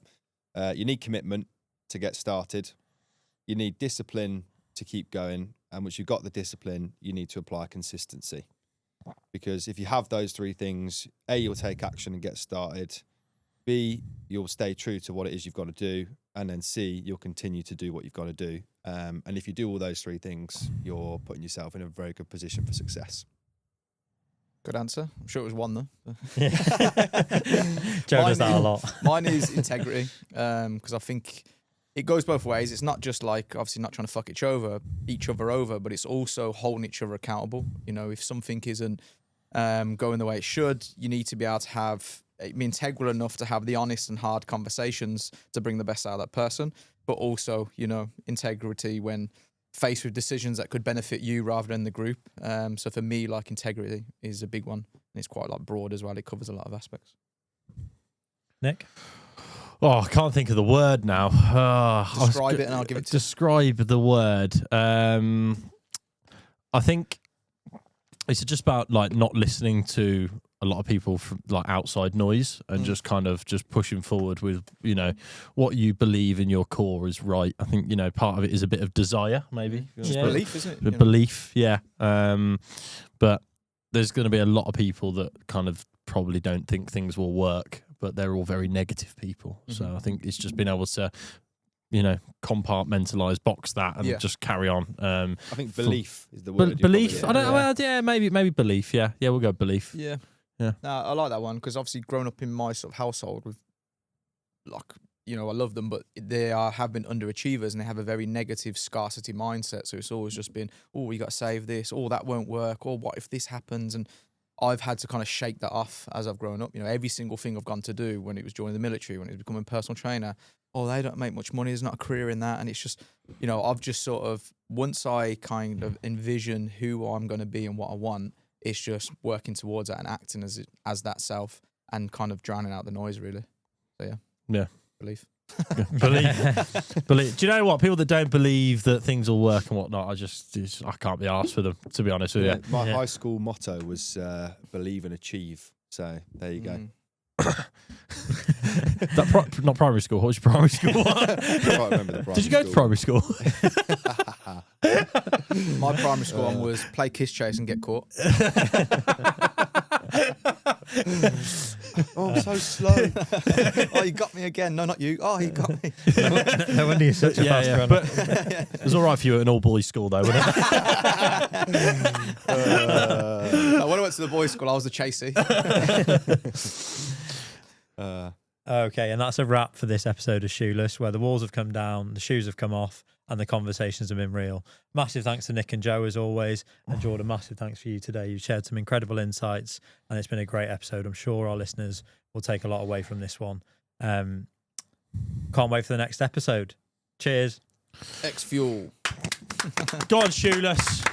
you need commitment to get started. You need discipline to keep going, and once you've got the discipline, you need to apply consistency. Because if you have those 3 things, A, you'll take action and get started. B, you'll stay true to what it is you've got to do. And then C, you'll continue to do what you've got to do. And if you do all those 3 things, you're putting yourself in a very good position for success. Good answer. I'm sure it was 1 though. Joe does that a lot. Mine is integrity, because I think it goes both ways. It's not just like obviously not trying to fuck each other over, but it's also holding each other accountable. You know, if something isn't going the way it should, you need to be able to be integral enough to have the honest and hard conversations to bring the best out of that person, but also, you know, integrity when faced with decisions that could benefit you rather than the group. So for me, like, integrity is a big one, and it's quite like broad as well. It covers a lot of aspects. Nick? Oh, I can't think of the word now. Describe it and I'll give it to you. Describe the word. I think it's just about like not listening to a lot of people from like outside noise and just kind of just pushing forward with, you know, what you believe in your core is right. I think, you know, part of it is a bit of desire, maybe. Just belief, isn't it? Belief, yeah. But there's going to be a lot of people that kind of probably don't think things will work, but they're all very negative people. So I think it's just being able to, you know, compartmentalize, box that, and just carry on. I think belief is the word. Belief. I don't know. Well, maybe belief. Yeah, we'll go belief. Yeah. Yeah. No, I like that one because obviously growing up in my sort of household with, like, you know, I love them, but they have been underachievers and they have a very negative scarcity mindset. So it's always just been, oh, you got to save this, or that won't work, or what if this happens? And I've had to kind of shake that off as I've grown up. You know, every single thing I've gone to do when it was joining the military, when it was becoming a personal trainer, oh, they don't make much money. There's not a career in that. And it's just, you know, I've just sort of, once I kind of envision who I'm going to be and what I want, it's just working towards that and acting as that self and kind of drowning out the noise, really. So, yeah. Belief. Believe. Do you know what? People that don't believe that things will work and whatnot, I can't be arsed for them, to be honest with you. My high school motto was believe and achieve. So there you go. Not primary school. What was your primary school? I can't remember the primary Did you go to primary school? My primary school one was play kiss chase and get caught. Oh, so slow. Oh, you got me again. No, not you. Oh, he got me. No wonder you're such a fast runner. But it was all right for you at an all-boys school, though, wasn't it? When I went to the boys' school, I was the chasey. Okay, and that's a wrap for this episode of Shoeless, where the walls have come down, the shoes have come off, and the conversations have been real. Massive thanks to Nick and Joe, as always. And Jordan, massive thanks for you today. You've shared some incredible insights, and it's been a great episode. I'm sure our listeners will take a lot away from this one. Can't wait for the next episode. Cheers. X Fuel. Go on, Shoeless.